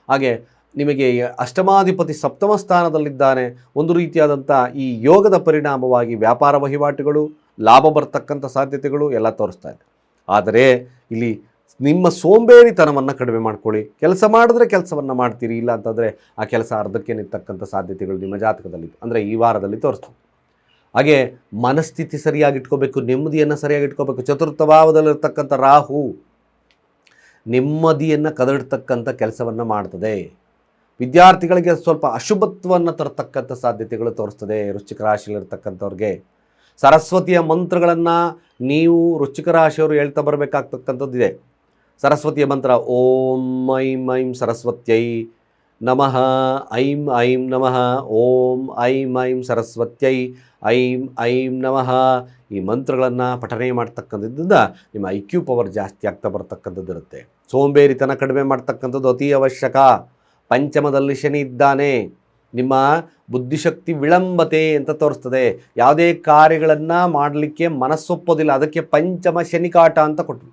ಹಾಗೆ ನಿಮಗೆ ಅಷ್ಟಮಾಧಿಪತಿ ಸಪ್ತಮ ಸ್ಥಾನದಲ್ಲಿದ್ದಾನೆ. ಒಂದು ರೀತಿಯಾದಂಥ ಈ ಯೋಗದ ಪರಿಣಾಮವಾಗಿ ವ್ಯಾಪಾರ ವಹಿವಾಟುಗಳು, ಲಾಭ ಬರ್ತಕ್ಕಂಥ ಸಾಧ್ಯತೆಗಳು ಎಲ್ಲ ತೋರಿಸ್ತಾ ಇದೆ. ಆದರೆ ಇಲ್ಲಿ ನಿಮ್ಮ ಸೋಂಬೇರಿತನವನ್ನು ಕಡಿಮೆ ಮಾಡ್ಕೊಳ್ಳಿ. ಕೆಲಸ ಮಾಡಿದ್ರೆ ಕೆಲಸವನ್ನು ಮಾಡ್ತೀರಿ, ಇಲ್ಲ ಅಂತಂದರೆ ಆ ಕೆಲಸ ಅರ್ಧಕ್ಕೆ ನಿಂತಕ್ಕಂಥ ಸಾಧ್ಯತೆಗಳು ನಿಮ್ಮ ಜಾತಕದಲ್ಲಿ, ಅಂದರೆ ಈ ವಾರದಲ್ಲಿ ತೋರಿಸ್ತದೆ. ಹಾಗೆ ಮನಸ್ಥಿತಿ ಸರಿಯಾಗಿಟ್ಕೋಬೇಕು, ನೆಮ್ಮದಿಯನ್ನು ಸರಿಯಾಗಿಟ್ಕೋಬೇಕು. ಚತುರ್ಥ ಭಾವದಲ್ಲಿರ್ತಕ್ಕಂಥ ರಾಹು ನೆಮ್ಮದಿಯನ್ನು ಕದಡ್ತಕ್ಕಂಥ ಕೆಲಸವನ್ನು ಮಾಡ್ತದೆ. ವಿದ್ಯಾರ್ಥಿಗಳಿಗೆ ಸ್ವಲ್ಪ ಅಶುಭತ್ವವನ್ನು ತರತಕ್ಕಂಥ ಸಾಧ್ಯತೆಗಳು ತೋರಿಸ್ತದೆ. ವೃಶ್ಚಿಕ ರಾಶಿಯಲ್ಲಿರ್ತಕ್ಕಂಥವ್ರಿಗೆ ಸರಸ್ವತಿಯ ಮಂತ್ರಗಳನ್ನು ನೀವು ವೃಶ್ಚಿಕ ರಾಶಿಯವರು ಹೇಳ್ತಾ ಬರಬೇಕಾಗ್ತಕ್ಕಂಥದ್ದಿದೆ. ಸರಸ್ವತಿಯ ಮಂತ್ರ ಓಂ ಐಂ ಐಂ ಸರಸ್ವತ್ಯೈ ನಮಃ, ಐಂ ಐಂ ನಮಃ, ಓಂ ಐಂ ಐಂ ಸರಸ್ವತ್ಯೈ ಐಂ ಐಂ ನಮಃ. ಈ ಮಂತ್ರಗಳನ್ನು ಪಠನೆ ಮಾಡ್ತಕ್ಕಂಥದ್ದಿಂದ ನಿಮ್ಮ IQ ಪವರ್ ಜಾಸ್ತಿ ಆಗ್ತಾ ಬರ್ತಕ್ಕಂಥದ್ದು ಇರುತ್ತೆ. ಸೋಂಬೇರಿತನ ಕಡಿಮೆ ಮಾಡ್ತಕ್ಕಂಥದ್ದು ಅತಿ ಅವಶ್ಯಕ. ಪಂಚಮದಲ್ಲಿ ಶನಿ ಇದ್ದಾನೆ, ನಿಮ್ಮ ಬುದ್ಧಿಶಕ್ತಿ ವಿಳಂಬತೆ ಅಂತ ತೋರಿಸ್ತದೆ. ಯಾವುದೇ ಕಾರ್ಯಗಳನ್ನು ಮಾಡಲಿಕ್ಕೆ ಮನಸ್ಸೊಪ್ಪೋದಿಲ್ಲ, ಅದಕ್ಕೆ ಪಂಚಮ ಶನಿ ಕಾಟ ಅಂತ ಕೊಟ್ಟರು.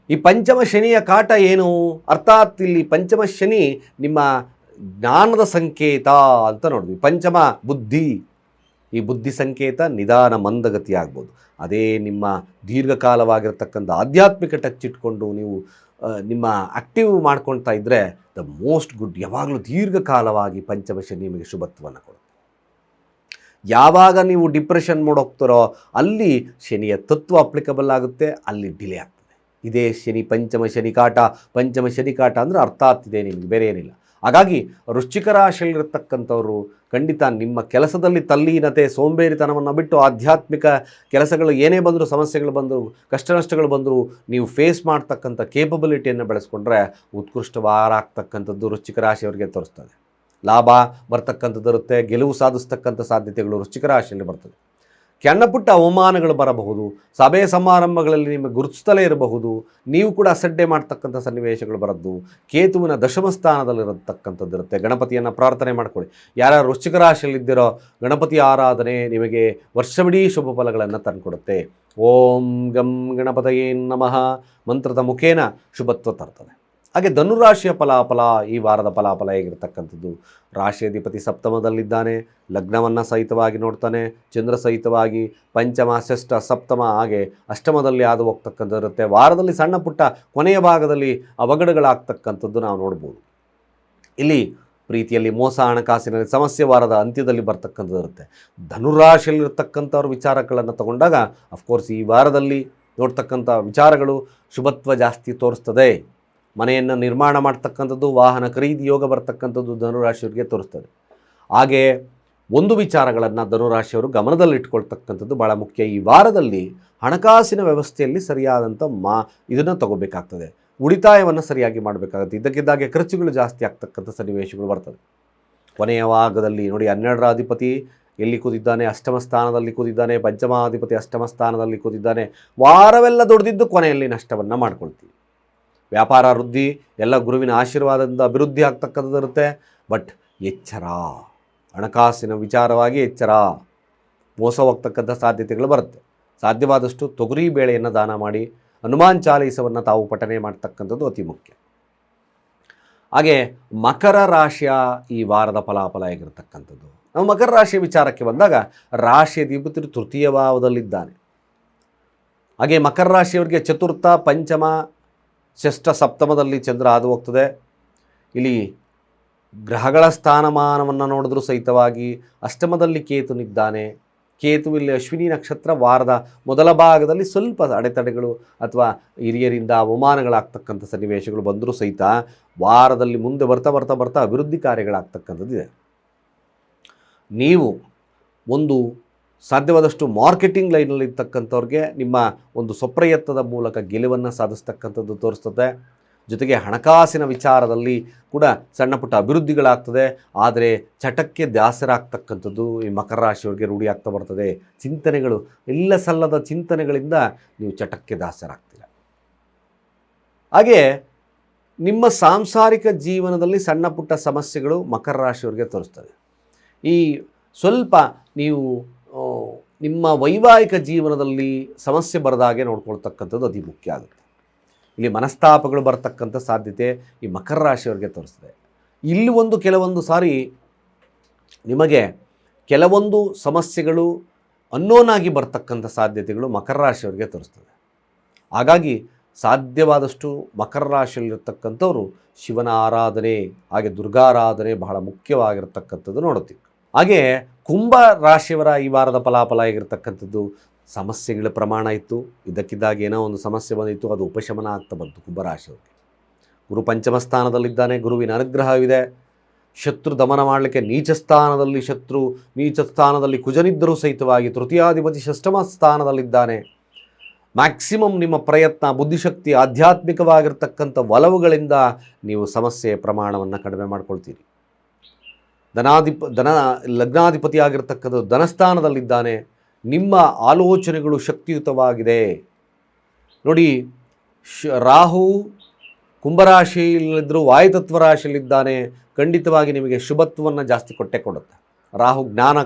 ಈ ಪಂಚಮ ಶನಿಯ ಕಾಟ ಏನು? ಅರ್ಥಾತ್ ಇಲ್ಲಿ ಪಂಚಮ ಶನಿ ನಿಮ್ಮ ಜ್ಞಾನದ ಸಂಕೇತ ಅಂತ ನೋಡಿದ್ವಿ. ಪಂಚಮ ಬುದ್ಧಿ, ಈ ಬುದ್ಧಿ ಸಂಕೇತ ನಿಧಾನ ಮಂದಗತಿ ಆಗ್ಬೋದು. ಅದೇ ನಿಮ್ಮ ದೀರ್ಘಕಾಲವಾಗಿರ್ತಕ್ಕಂಥ ಆಧ್ಯಾತ್ಮಿಕ ಟಚ್ ಇಟ್ಕೊಂಡು ನೀವು ನಿಮ್ಮ ಆ್ಯಕ್ಟಿವ್ ಮಾಡ್ಕೊಳ್ತಾ ಇದ್ದರೆ ದ ಮೋಸ್ಟ್ ಗುಡ್. ಯಾವಾಗಲೂ ದೀರ್ಘಕಾಲವಾಗಿ ಪಂಚಮ ಶನಿ ನಿಮಗೆ ಶುಭತ್ವವನ್ನು ಕೊಡುತ್ತೆ. ಯಾವಾಗ ನೀವು ಡಿಪ್ರೆಷನ್ ಮಾಡೋಗ್ತಾರೋ ಅಲ್ಲಿ ಶನಿಯ ತತ್ವ ಅಪ್ಲಿಕಬಲ್ ಆಗುತ್ತೆ, ಅಲ್ಲಿ ಡಿಲೇ ಆಗ್ತದೆ. ಇದೇ ಶನಿ ಪಂಚಮ ಶನಿ ಕಾಟ. ಪಂಚಮ ಶನಿ ಕಾಟ ಅಂದರೆ ಅರ್ಥಾತ್ ಇದೆ, ನಿಮಗೆ ಬೇರೆ ಏನಿಲ್ಲ. ಹಾಗಾಗಿ ವೃಶ್ಚಿಕ ರಾಶಿಯಲ್ಲಿರ್ತಕ್ಕಂಥವರು ಖಂಡಿತ ನಿಮ್ಮ ಕೆಲಸದಲ್ಲಿ ತಲ್ಲೀನತೆ, ಸೋಂಬೇರಿತನವನ್ನು ಬಿಟ್ಟು ಆಧ್ಯಾತ್ಮಿಕ ಕೆಲಸಗಳು ಏನೇ ಬಂದರೂ, ಸಮಸ್ಯೆಗಳು ಬಂದರೂ, ಕಷ್ಟ ನಷ್ಟಗಳು ಬಂದರೂ ನೀವು ಫೇಸ್ ಮಾಡ್ತಕ್ಕಂಥ ಕೇಪಬಿಲಿಟಿಯನ್ನು ಬೆಳೆಸ್ಕೊಂಡ್ರೆ ಉತ್ಕೃಷ್ಟ ವಾರ ಆಗ್ತಕ್ಕಂಥದ್ದು ವೃಶ್ಚಿಕ ರಾಶಿಯವರಿಗೆ ತೋರಿಸ್ತದೆ. ಲಾಭ ಬರ್ತಕ್ಕಂಥದ್ದು ಇರುತ್ತೆ, ಗೆಲುವು ಸಾಧಿಸ್ತಕ್ಕಂಥ ಸಾಧ್ಯತೆಗಳು ವೃಶ್ಚಿಕ ರಾಶಿಯಲ್ಲಿ ಬರ್ತದೆ. ಸಣ್ಣಪುಟ್ಟ ಅವಮಾನಗಳು ಬರಬಹುದು, ಸಭೆ ಸಮಾರಂಭಗಳಲ್ಲಿ ನಿಮಗೆ ಗುರುತಿಸ್ತಲೇ ಇರಬಹುದು, ನೀವು ಕೂಡ ಅಸಡ್ಡೆ ಮಾಡ್ತಕ್ಕಂಥ ಸನ್ನಿವೇಶಗಳು ಬರದ್ದು. ಕೇತುವಿನ ದಶಮ ಸ್ಥಾನದಲ್ಲಿರತಕ್ಕಂಥದ್ದು ಇರುತ್ತೆ. ಗಣಪತಿಯನ್ನು ಪ್ರಾರ್ಥನೆ ಮಾಡ್ಕೊಳ್ಳಿ. ಯಾರ್ಯಾರು ವೃಶ್ಚಿಕ ರಾಶಿಯಲ್ಲಿದ್ದೀರೋ ಗಣಪತಿ ಆರಾಧನೆ ನಿಮಗೆ ವರ್ಷವಿಡೀ ಶುಭ ಫಲಗಳನ್ನು ತಂದುಕೊಡುತ್ತೆ. ಓಂ ಗಂ ಗಣಪತಯೇ ನಮಃ ಮಂತ್ರದ ಮುಖೇನ ಶುಭತ್ವ ತರ್ತದೆ. ಹಾಗೆ ಧನುರಾಶಿಯ ಫಲಾಫಲ, ಈ ವಾರದ ಫಲಾಫಲ ಹೇಗಿರ್ತಕ್ಕಂಥದ್ದು. ರಾಶಿಯಧಿಪತಿ ಸಪ್ತಮದಲ್ಲಿದ್ದಾನೆ, ಲಗ್ನವನ್ನು ಸಹಿತವಾಗಿ ನೋಡ್ತಾನೆ, ಚಂದ್ರ ಸಹಿತವಾಗಿ ಪಂಚಮ, ಷಷ್ಠ, ಸಪ್ತಮ ಹಾಗೆ ಅಷ್ಟಮದಲ್ಲಿ ಹಾದು ಹೋಗ್ತಕ್ಕಂಥದ್ದು ಇರುತ್ತೆ. ವಾರದಲ್ಲಿ ಸಣ್ಣ ಪುಟ್ಟ ಕೊನೆಯ ಭಾಗದಲ್ಲಿ ಅವಘಡಗಳಾಗ್ತಕ್ಕಂಥದ್ದು ನಾವು ನೋಡ್ಬೋದು. ಇಲ್ಲಿ ಪ್ರೀತಿಯಲ್ಲಿ ಮೋಸ, ಹಣಕಾಸಿನಲ್ಲಿ ಸಮಸ್ಯೆ ವಾರದ ಅಂತ್ಯದಲ್ಲಿ ಬರ್ತಕ್ಕಂಥದ್ದು ಇರುತ್ತೆ. ಧನುರಾಶಿಯಲ್ಲಿರ್ತಕ್ಕಂಥವ್ರ ವಿಚಾರಗಳನ್ನು ತಗೊಂಡಾಗ ಅಫ್ಕೋರ್ಸ್ ಈ ವಾರದಲ್ಲಿ ನೋಡ್ತಕ್ಕಂಥ ವಿಚಾರಗಳು ಶುಭತ್ವ ಜಾಸ್ತಿ ತೋರಿಸ್ತದೆ. ಮನೆಯನ್ನು ನಿರ್ಮಾಣ ಮಾಡ್ತಕ್ಕಂಥದ್ದು, ವಾಹನ ಖರೀದಿ ಯೋಗ ಬರ್ತಕ್ಕಂಥದ್ದು ಧನುರಾಶಿಯವರಿಗೆ ತೋರಿಸ್ತದೆ. ಹಾಗೆ ಒಂದು ವಿಚಾರಗಳನ್ನು ಧನುರಾಶಿಯವರು ಗಮನದಲ್ಲಿಟ್ಕೊಳ್ತಕ್ಕಂಥದ್ದು ಭಾಳ ಮುಖ್ಯ. ಈ ವಾರದಲ್ಲಿ ಹಣಕಾಸಿನ ವ್ಯವಸ್ಥೆಯಲ್ಲಿ ಸರಿಯಾದಂಥ ಇದನ್ನು ತಗೋಬೇಕಾಗ್ತದೆ. ಉಳಿತಾಯವನ್ನು ಸರಿಯಾಗಿ ಮಾಡಬೇಕಾಗುತ್ತೆ. ಇದ್ದಕ್ಕಿದ್ದಾಗೆ ಖರ್ಚುಗಳು ಜಾಸ್ತಿ ಆಗ್ತಕ್ಕಂಥ ಸನ್ನಿವೇಶಗಳು ಬರ್ತದೆ. ಕೊನೆಯ ಭಾಗದಲ್ಲಿ ನೋಡಿ, 12ರ ಅಧಿಪತಿ ಎಲ್ಲಿ ಕೂತಿದ್ದಾನೆ? ಅಷ್ಟಮ ಸ್ಥಾನದಲ್ಲಿ ಕೂತಿದ್ದಾನೆ. ಪಂಚಮಾಧಿಪತಿ ಅಷ್ಟಮ ಸ್ಥಾನದಲ್ಲಿ ಕೂತಿದ್ದಾನೆ. ವಾರವೆಲ್ಲ ದುಡಿದಿದ್ದು ಕೊನೆಯಲ್ಲಿ ನಷ್ಟವನ್ನು ಮಾಡ್ಕೊಳ್ತೀವಿ. ವ್ಯಾಪಾರ ವೃದ್ಧಿ ಎಲ್ಲ ಗುರುವಿನ ಆಶೀರ್ವಾದದಿಂದ ಅಭಿವೃದ್ಧಿ ಆಗ್ತಕ್ಕಂಥದ್ದು ಇರುತ್ತೆ. ಬಟ್ ಎಚ್ಚರ, ಹಣಕಾಸಿನ ವಿಚಾರವಾಗಿ ಎಚ್ಚರ, ಮೋಸ ಹೋಗ್ತಕ್ಕಂಥ ಸಾಧ್ಯತೆಗಳು ಬರುತ್ತೆ. ಸಾಧ್ಯವಾದಷ್ಟು ತೊಗರಿ ಬೇಳೆಯನ್ನು ದಾನ ಮಾಡಿ, ಹನುಮಾನ್ ಚಾಲೀಸವನ್ನು ತಾವು ಪಠನೆ ಮಾಡ್ತಕ್ಕಂಥದ್ದು ಅತಿ ಮುಖ್ಯ. ಹಾಗೆ ಮಕರ ರಾಶಿಯ ಈ ವಾರದ ಫಲಾಫಲ ಹೇಗಿರ್ತಕ್ಕಂಥದ್ದು. ನಾವು ಮಕರ ರಾಶಿಯ ವಿಚಾರಕ್ಕೆ ಬಂದಾಗ ರಾಶಿಯ ಅಧಿಪತಿ ತೃತೀಯ ಭಾವದಲ್ಲಿದ್ದಾನೆ. ಹಾಗೆ ಮಕರ ರಾಶಿಯವರಿಗೆ ಚತುರ್ಥ, ಪಂಚಮ, ಷಷ್ಠ, ಸಪ್ತಮದಲ್ಲಿ ಚಂದ್ರ ಹಾದು ಹೋಗ್ತದೆ. ಇಲ್ಲಿ ಗ್ರಹಗಳ ಸ್ಥಾನಮಾನವನ್ನು ನೋಡಿದ್ರೂ ಸಹಿತವಾಗಿ ಅಷ್ಟಮದಲ್ಲಿ ಕೇತುನಿದ್ದಾನೆ. ಕೇತು ಇಲ್ಲಿ ಅಶ್ವಿನಿ ನಕ್ಷತ್ರ ವಾರದ ಮೊದಲ ಭಾಗದಲ್ಲಿ ಸ್ವಲ್ಪ ಅಡೆತಡೆಗಳು ಅಥವಾ ಹಿರಿಯರಿಂದ ಅವಮಾನಗಳಾಗ್ತಕ್ಕಂಥ ಸನ್ನಿವೇಶಗಳು ಬಂದರೂ ಸಹಿತ ವಾರದಲ್ಲಿ ಮುಂದೆ ಬರ್ತಾ ಬರ್ತಾ ಬರ್ತಾ ಅಭಿವೃದ್ಧಿ ಕಾರ್ಯಗಳಾಗ್ತಕ್ಕಂಥದ್ದಿದೆ. ನೀವು ಒಂದು ಸಾಧ್ಯವಾದಷ್ಟು ಮಾರ್ಕೆಟಿಂಗ್ ಲೈನಲ್ಲಿ ಇರ್ತಕ್ಕಂಥವ್ರಿಗೆ ನಿಮ್ಮ ಒಂದು ಸ್ವಪ್ರಯತ್ನದ ಮೂಲಕ ಗೆಲುವನ್ನು ಸಾಧಿಸ್ತಕ್ಕಂಥದ್ದು ತೋರಿಸ್ತದೆ. ಜೊತೆಗೆ ಹಣಕಾಸಿನ ವಿಚಾರದಲ್ಲಿ ಕೂಡ ಸಣ್ಣ ಪುಟ್ಟ ಅಭಿವೃದ್ಧಿಗಳಾಗ್ತದೆ. ಆದರೆ ಚಟಕ್ಕೆ ದಾಸರಾಗ್ತಕ್ಕಂಥದ್ದು ಈ ಮಕರ ರಾಶಿಯವರಿಗೆ ರೂಢಿ ಆಗ್ತಾ ಬರ್ತದೆ. ಚಿಂತನೆಗಳು, ಎಲ್ಲ ಸಲ್ಲದ ಚಿಂತನೆಗಳಿಂದ ನೀವು ಚಟಕ್ಕೆ ದಾಸರಾಗ್ತೀರ. ಹಾಗೆ ನಿಮ್ಮ ಸಾಂಸಾರಿಕ ಜೀವನದಲ್ಲಿ ಸಣ್ಣ ಪುಟ್ಟ ಸಮಸ್ಯೆಗಳು ಮಕರ ರಾಶಿಯವರಿಗೆ ತೋರಿಸ್ತದೆ. ಈ ಸ್ವಲ್ಪ ನೀವು ನಿಮ್ಮ ವೈವಾಹಿಕ ಜೀವನದಲ್ಲಿ ಸಮಸ್ಯೆ ಬರದಾಗೆ ನೋಡ್ಕೊಳ್ತಕ್ಕಂಥದ್ದು ಅತಿ ಮುಖ್ಯ ಆಗುತ್ತೆ. ಇಲ್ಲಿ ಮನಸ್ತಾಪಗಳು ಬರ್ತಕ್ಕಂಥ ಸಾಧ್ಯತೆ ಈ ಮಕರ ರಾಶಿಯವರಿಗೆ ತೋರಿಸ್ತದೆ. ಇಲ್ಲಿ ಕೆಲವೊಂದು ಸಾರಿ ನಿಮಗೆ ಕೆಲವೊಂದು ಸಮಸ್ಯೆಗಳು ಅನ್ನೋನ್ ಆಗಿ ಬರ್ತಕ್ಕಂಥ ಸಾಧ್ಯತೆಗಳು ಮಕರ ರಾಶಿಯವರಿಗೆ ತೋರಿಸ್ತದೆ. ಹಾಗಾಗಿ ಸಾಧ್ಯವಾದಷ್ಟು ಮಕರ ರಾಶಿಯಲ್ಲಿರ್ತಕ್ಕಂಥವ್ರು ಶಿವನ ಆರಾಧನೆ ಹಾಗೆ ದುರ್ಗಾರಾಧನೆ ಬಹಳ ಮುಖ್ಯವಾಗಿರ್ತಕ್ಕಂಥದ್ದು ನೋಡುತ್ತೀವಿ. ಹಾಗೆ ಕುಂಭ ರಾಶಿಯವರ ಈ ವಾರದ ಫಲಾಫಲ ಆಗಿರ್ತಕ್ಕಂಥದ್ದು, ಸಮಸ್ಯೆಗಳ ಪ್ರಮಾಣ ಇತ್ತು, ಇದ್ದಕ್ಕಿದ್ದಾಗ ಏನೋ ಒಂದು ಸಮಸ್ಯೆ ಬಂದಿತ್ತು, ಅದು ಉಪಶಮನ ಆಗ್ತಾ ಬಂತು ಕುಂಭರಾಶಿಯವರಿಗೆ. ಗುರು ಪಂಚಮ ಸ್ಥಾನದಲ್ಲಿದ್ದಾನೆ, ಗುರುವಿನ ಅನುಗ್ರಹವಿದೆ. ಶತ್ರು ದಮನ ಮಾಡಲಿಕ್ಕೆ ನೀಚ ಸ್ಥಾನದಲ್ಲಿ ಕುಜನಿದ್ದರೂ ಸಹಿತವಾಗಿ ತೃತೀಯಾಧಿಪತಿ ಷಷ್ಠಮ ಸ್ಥಾನದಲ್ಲಿದ್ದಾನೆ. ಮ್ಯಾಕ್ಸಿಮಮ್ ನಿಮ್ಮ ಪ್ರಯತ್ನ, ಬುದ್ಧಿಶಕ್ತಿ, ಆಧ್ಯಾತ್ಮಿಕವಾಗಿರ್ತಕ್ಕಂಥ ಒಲವುಗಳಿಂದ ನೀವು ಸಮಸ್ಯೆಯ ಪ್ರಮಾಣವನ್ನು ಕಡಿಮೆ ಮಾಡ್ಕೊಳ್ತೀರಿ. ಲಗ್ನಾಧಿಪತಿ ಆಗಿರ್ತಕ್ಕಂಥ ಧನಸ್ಥಾನದಲ್ಲಿದ್ದಾನೆ. ನಿಮ್ಮ ಆಲೋಚನೆಗಳು ಶಕ್ತಿಯುತವಾಗಿದೆ. ನೋಡಿ, ರಾಹು ಕುಂಭರಾಶಿಯಲ್ಲಿದ್ದರೂ ವಾಯುತತ್ವ ರಾಶಿಯಲ್ಲಿದ್ದಾನೆ. ಖಂಡಿತವಾಗಿ ನಿಮಗೆ ಶುಭತ್ವವನ್ನು ಜಾಸ್ತಿ ಕೊಡುತ್ತೆ. ರಾಹು ಜ್ಞಾನ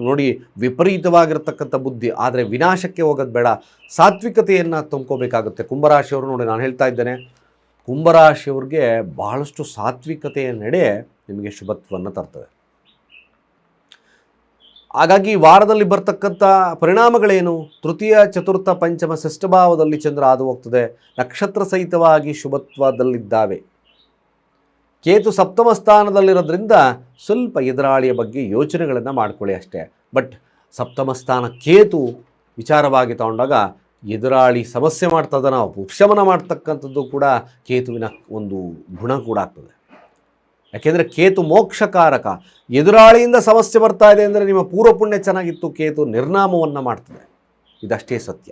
ನೋಡಿ, ವಿಪರೀತವಾಗಿರ್ತಕ್ಕಂಥ ಬುದ್ಧಿ, ಆದರೆ ವಿನಾಶಕ್ಕೆ ಹೋಗೋದು ಬೇಡ, ಸಾತ್ವಿಕತೆಯನ್ನು ತುಂಬ್ಕೋಬೇಕಾಗುತ್ತೆ. ಕುಂಭರಾಶಿಯವರು ನೋಡಿ, ನಾನು ಹೇಳ್ತಾ ಇದ್ದೇನೆ, ಕುಂಭರಾಶಿಯವ್ರಿಗೆ ಬಹಳಷ್ಟು ಸಾತ್ವಿಕತೆಯ ನಡೆ ನಿಮಗೆ ಶುಭತ್ವವನ್ನು ತರ್ತದೆ. ಹಾಗಾಗಿ ವಾರದಲ್ಲಿ ಬರ್ತಕ್ಕಂಥ ಪರಿಣಾಮಗಳೇನು? ತೃತೀಯ, ಚತುರ್ಥ, ಪಂಚಮ, ಷಷ್ಠ ಭಾವದಲ್ಲಿ ಚಂದ್ರ ಹಾದು ಹೋಗ್ತದೆ. ನಕ್ಷತ್ರ ಸಹಿತವಾಗಿ ಶುಭತ್ವದಲ್ಲಿದ್ದಾವೆ. ಕೇತು ಸಪ್ತಮ ಸ್ಥಾನದಲ್ಲಿರೋದ್ರಿಂದ ಸ್ವಲ್ಪ ಎದುರಾಳಿಯ ಬಗ್ಗೆ ಯೋಚನೆಗಳನ್ನು ಮಾಡ್ಕೊಳ್ಳಿ ಅಷ್ಟೇ. ಬಟ್ ಸಪ್ತಮ ಸ್ಥಾನ ಕೇತು ವಿಚಾರವಾಗಿ ತಗೊಂಡಾಗ ಎದುರಾಳಿ ಸಮಸ್ಯೆ ಮಾಡ್ತದನ ಉಪಶಮನ ಮಾಡ್ತಕ್ಕಂಥದ್ದು ಕೂಡ ಕೇತುವಿನ ಒಂದು ಗುಣ ಕೂಡ ಆಗ್ತದೆ. ಯಾಕೆಂದರೆ ಕೇತು ಮೋಕ್ಷಕಾರಕ. ಎದುರಾಳಿಯಿಂದ ಸಮಸ್ಯೆ ಬರ್ತಾ ಇದೆ ಅಂದರೆ ನಿಮ್ಮ ಪೂರ್ವ ಪುಣ್ಯ ಚೆನ್ನಾಗಿತ್ತು, ಕೇತು ನಿರ್ನಾಮವನ್ನು ಮಾಡ್ತದೆ. ಇದಷ್ಟೇ ಸತ್ಯ.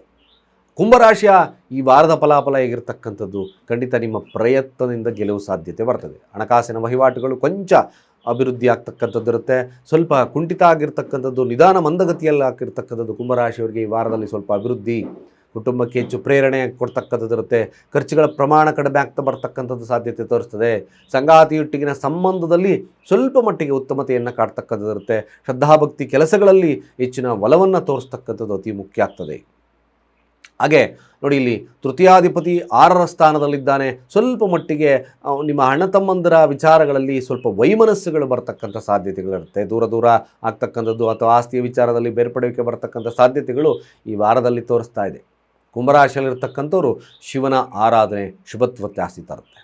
ಕುಂಭರಾಶಿಯ ಈ ವಾರದ ಫಲಾಫಲ ಹೇಗಿರ್ತಕ್ಕಂಥದ್ದು, ಖಂಡಿತ ನಿಮ್ಮ ಪ್ರಯತ್ನದಿಂದ ಗೆಲುವು ಸಾಧ್ಯತೆ ಬರ್ತದೆ. ಹಣಕಾಸಿನ ವಹಿವಾಟುಗಳು ಕೊಂಚ ಅಭಿವೃದ್ಧಿ ಆಗ್ತಕ್ಕಂಥದ್ದು ಇರುತ್ತೆ. ಸ್ವಲ್ಪ ಕುಂಠಿತ ಆಗಿರ್ತಕ್ಕಂಥದ್ದು, ನಿಧಾನ ಮಂದಗತಿಯಲ್ಲಿ ಆಗಿರ್ತಕ್ಕಂಥದ್ದು ಕುಂಭರಾಶಿಯವರಿಗೆ ಈ ವಾರದಲ್ಲಿ ಸ್ವಲ್ಪ ಅಭಿವೃದ್ಧಿ, ಕುಟುಂಬಕ್ಕೆ ಹೆಚ್ಚು ಪ್ರೇರಣೆ ಕೊಡ್ತಕ್ಕಂಥದ್ದು ಇರುತ್ತೆ. ಖರ್ಚುಗಳ ಪ್ರಮಾಣ ಕಡಿಮೆ ಆಗ್ತಾ ಬರ್ತಕ್ಕಂಥದ್ದು ಸಾಧ್ಯತೆ ತೋರಿಸ್ತದೆ. ಸಂಗಾತಿಯೊಟ್ಟಿಗಿನ ಸಂಬಂಧದಲ್ಲಿ ಸ್ವಲ್ಪ ಮಟ್ಟಿಗೆ ಉತ್ತಮತೆಯನ್ನು ಕಾಡ್ತಕ್ಕಂಥದ್ದು ಇರುತ್ತೆ. ಶ್ರದ್ಧಾಭಕ್ತಿ ಕೆಲಸಗಳಲ್ಲಿ ಹೆಚ್ಚಿನ ಒಲವನ್ನು ತೋರಿಸ್ತಕ್ಕಂಥದ್ದು ಅತಿ ಮುಖ್ಯ ಆಗ್ತದೆ. ಹಾಗೆ ನೋಡಿ, ಇಲ್ಲಿ ತೃತೀಯಾಧಿಪತಿ 6ರ ಸ್ಥಾನದಲ್ಲಿದ್ದಾನೆ. ಸ್ವಲ್ಪ ಮಟ್ಟಿಗೆ ನಿಮ್ಮ ಅಣ್ಣ ತಮ್ಮಂದರ ವಿಚಾರಗಳಲ್ಲಿ ಸ್ವಲ್ಪ ವೈಮನಸ್ಸುಗಳು ಬರ್ತಕ್ಕಂಥ ಸಾಧ್ಯತೆಗಳಿರುತ್ತೆ. ದೂರ ಆಗ್ತಕ್ಕಂಥದ್ದು ಅಥವಾ ಆಸ್ತಿಯ ವಿಚಾರದಲ್ಲಿ ಬೇರ್ಪಡುವಿಕೆ ಬರ್ತಕ್ಕಂಥ ಸಾಧ್ಯತೆಗಳು ಈ ವಾರದಲ್ಲಿ ತೋರಿಸ್ತಾ ಇದೆ. ಕುಂಭರಾಶಿಯಲ್ಲಿರ್ತಕ್ಕಂಥವ್ರು ಶಿವನ ಆರಾಧನೆ ಶುಭತ್ವ ಜಾಸ್ತಿ ತರುತ್ತೆ.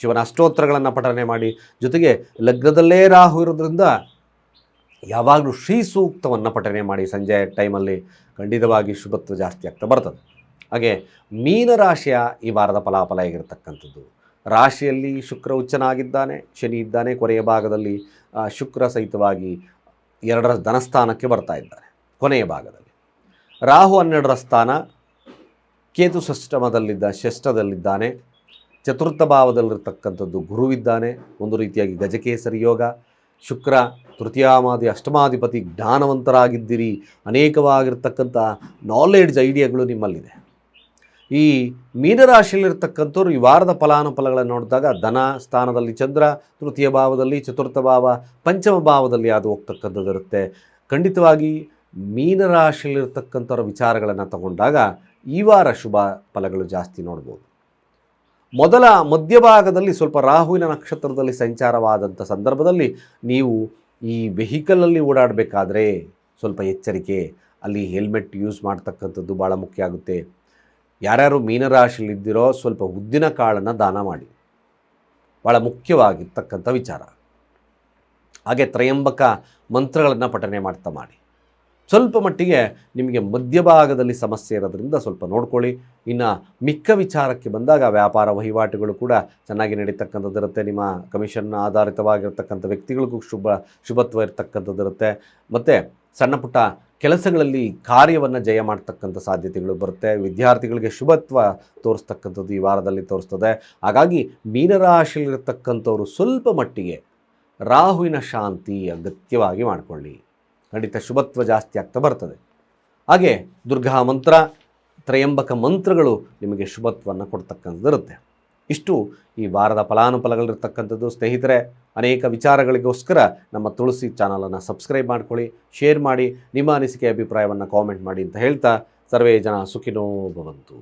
ಶಿವನ ಅಷ್ಟೋತ್ತರಗಳನ್ನು ಪಠನೆ ಮಾಡಿ, ಜೊತೆಗೆ ಲಗ್ನದಲ್ಲೇ ರಾಹು ಇರೋದ್ರಿಂದ ಯಾವಾಗಲೂ ಶ್ರೀ ಸೂಕ್ತವನ್ನು ಪಠನೆ ಮಾಡಿ ಸಂಜೆ ಟೈಮಲ್ಲಿ ಖಂಡಿತವಾಗಿ ಶುಭತ್ವ ಜಾಸ್ತಿ ಆಗ್ತಾ ಬರ್ತದೆ. ಹಾಗೆ ಮೀನರಾಶಿಯ ಈ ವಾರದ ಫಲಾಫಲ ಹೇಗಿರ್ತಕ್ಕಂಥದ್ದು, ರಾಶಿಯಲ್ಲಿ ಶುಕ್ರ ಉಚ್ಚನಾಗಿದ್ದಾನೆ, ಶನಿ ಇದ್ದಾನೆ, ಕೊನೆಯ ಭಾಗದಲ್ಲಿ ಶುಕ್ರ ಸಹಿತವಾಗಿ 2ರ ಧನಸ್ಥಾನಕ್ಕೆ ಬರ್ತಾ ಇದ್ದಾನೆ. ಕೊನೆಯ ಭಾಗದಲ್ಲಿ ರಾಹು 12ರ ಸ್ಥಾನ, ಕೇತು ಷಷ್ಠದಲ್ಲಿದ್ದಾನೆ, ಚತುರ್ಥ ಭಾವದಲ್ಲಿರ್ತಕ್ಕಂಥದ್ದು ಗುರುವಿದ್ದಾನೆ. ಒಂದು ರೀತಿಯಾಗಿ ಗಜಕೇಸರಿ ಯೋಗ. ಶುಕ್ರ ತೃತೀಯಾಮಾದಿ ಅಷ್ಟಮಾಧಿಪತಿ, ಜ್ಞಾನವಂತರಾಗಿದ್ದೀರಿ, ಅನೇಕವಾಗಿರ್ತಕ್ಕಂಥ ನಾಲೆಡ್ಜ್ ಐಡಿಯಾಗಳು ನಿಮ್ಮಲ್ಲಿದೆ. ಈ ಮೀನರಾಶಿಯಲ್ಲಿರ್ತಕ್ಕಂಥವ್ರು ಈ ವಾರದ ಫಲಾನುಫಲಗಳನ್ನು ನೋಡಿದಾಗ ಧನ ಸ್ಥಾನದಲ್ಲಿ ಚಂದ್ರ, ತೃತೀಯ ಭಾವದಲ್ಲಿ, ಚತುರ್ಥ ಭಾವ, ಪಂಚಮ ಭಾವದಲ್ಲಿ ಅದು ಹೋಗ್ತಕ್ಕಂಥದ್ದು ಇರುತ್ತೆ. ಖಂಡಿತವಾಗಿ ಮೀನರಾಶಿಯಲ್ಲಿರ್ತಕ್ಕಂಥವ್ರ ವಿಚಾರಗಳನ್ನು ತಗೊಂಡಾಗ ಈ ವಾರ ಶುಭ ಫಲಗಳು ಜಾಸ್ತಿ ನೋಡ್ಬೋದು. ಮೊದಲ ಮಧ್ಯಭಾಗದಲ್ಲಿ ಸ್ವಲ್ಪ ರಾಹುವಿನ ನಕ್ಷತ್ರದಲ್ಲಿ ಸಂಚಾರವಾದಂಥ ಸಂದರ್ಭದಲ್ಲಿ ನೀವು ಈ ವೆಹಿಕಲಲ್ಲಿ ಓಡಾಡಬೇಕಾದ್ರೆ ಸ್ವಲ್ಪ ಎಚ್ಚರಿಕೆ, ಅಲ್ಲಿ ಹೆಲ್ಮೆಟ್ ಯೂಸ್ ಮಾಡ್ತಕ್ಕಂಥದ್ದು ಭಾಳ ಮುಖ್ಯ ಆಗುತ್ತೆ. ಯಾರ್ಯಾರು ಮೀನರಾಶಿಯಲ್ಲಿದ್ದೀರೋ ಸ್ವಲ್ಪ ಉದ್ದಿನ ಕಾಳನ್ನು ದಾನ ಮಾಡಿ, ಭಾಳ ಮುಖ್ಯವಾಗಿರ್ತಕ್ಕಂಥ ವಿಚಾರ. ಹಾಗೆ ತ್ರಯಂಬಕ ಮಂತ್ರಗಳನ್ನು ಪಠನೆ ಮಾಡ್ತಾ ಮಾಡಿ. ಸ್ವಲ್ಪ ಮಟ್ಟಿಗೆ ನಿಮಗೆ ಮಧ್ಯಭಾಗದಲ್ಲಿ ಸಮಸ್ಯೆ ಇರೋದ್ರಿಂದ ಸ್ವಲ್ಪ ನೋಡ್ಕೊಳ್ಳಿ. ಇನ್ನು ಮಿಕ್ಕ ವಿಚಾರಕ್ಕೆ ಬಂದಾಗ ವ್ಯಾಪಾರ ವಹಿವಾಟುಗಳು ಕೂಡ ಚೆನ್ನಾಗಿ ನಡೀತಕ್ಕಂಥದ್ದು ಇರುತ್ತೆ. ನಿಮ್ಮ ಕಮಿಷನ್ ಆಧಾರಿತವಾಗಿರ್ತಕ್ಕಂಥ ವ್ಯಕ್ತಿಗಳಿಗೂ ಶುಭತ್ವ ಇರ್ತಕ್ಕಂಥದ್ದು ಇರುತ್ತೆ. ಮತ್ತು ಸಣ್ಣ ಪುಟ್ಟ ಕೆಲಸಗಳಲ್ಲಿ ಕಾರ್ಯವನ್ನು ಜಯ ಮಾಡ್ತಕ್ಕಂಥ ಸಾಧ್ಯತೆಗಳು ಬರುತ್ತೆ. ವಿದ್ಯಾರ್ಥಿಗಳಿಗೆ ಶುಭತ್ವ ತೋರಿಸ್ತಕ್ಕಂಥದ್ದು ಈ ವಾರದಲ್ಲಿ ತೋರಿಸ್ತದೆ. ಹಾಗಾಗಿ ಮೀನರಾಶಿಯಲ್ಲಿರ್ತಕ್ಕಂಥವ್ರು ಸ್ವಲ್ಪ ಮಟ್ಟಿಗೆ ರಾಹುವಿನ ಶಾಂತಿ ಅಗತ್ಯವಾಗಿ ಮಾಡಿಕೊಳ್ಳಿ, ಖಂಡಿತ ಶುಭತ್ವ ಜಾಸ್ತಿ ಆಗ್ತಾ ಬರ್ತದೆ. ಹಾಗೆ ದುರ್ಗಾ ಮಂತ್ರ, ತ್ರಯಂಬಕ ಮಂತ್ರಗಳು ನಿಮಗೆ ಶುಭತ್ವವನ್ನು ಕೊಡ್ತಕ್ಕಂಥದ್ದು ಇರುತ್ತೆ. ಇಷ್ಟು ಈ ವಾರದ ಫಲಾನುಫಲಗಳಿರ್ತಕ್ಕಂಥದ್ದು. ಸ್ನೇಹಿತರೆ, ಅನೇಕ ವಿಚಾರಗಳಿಗೋಸ್ಕರ ನಮ್ಮ ತುಳಸಿ ಚಾನಲನ್ನು ಸಬ್ಸ್ಕ್ರೈಬ್ ಮಾಡ್ಕೊಳ್ಳಿ, ಶೇರ್ ಮಾಡಿ, ನಿಮ್ಮ ಅನಿಸಿಕೆ ಅಭಿಪ್ರಾಯವನ್ನು ಕಾಮೆಂಟ್ ಮಾಡಿ ಅಂತ ಹೇಳ್ತಾ, ಸರ್ವೇ ಜನ ಸುಖಿನೋ ಭವಂತು.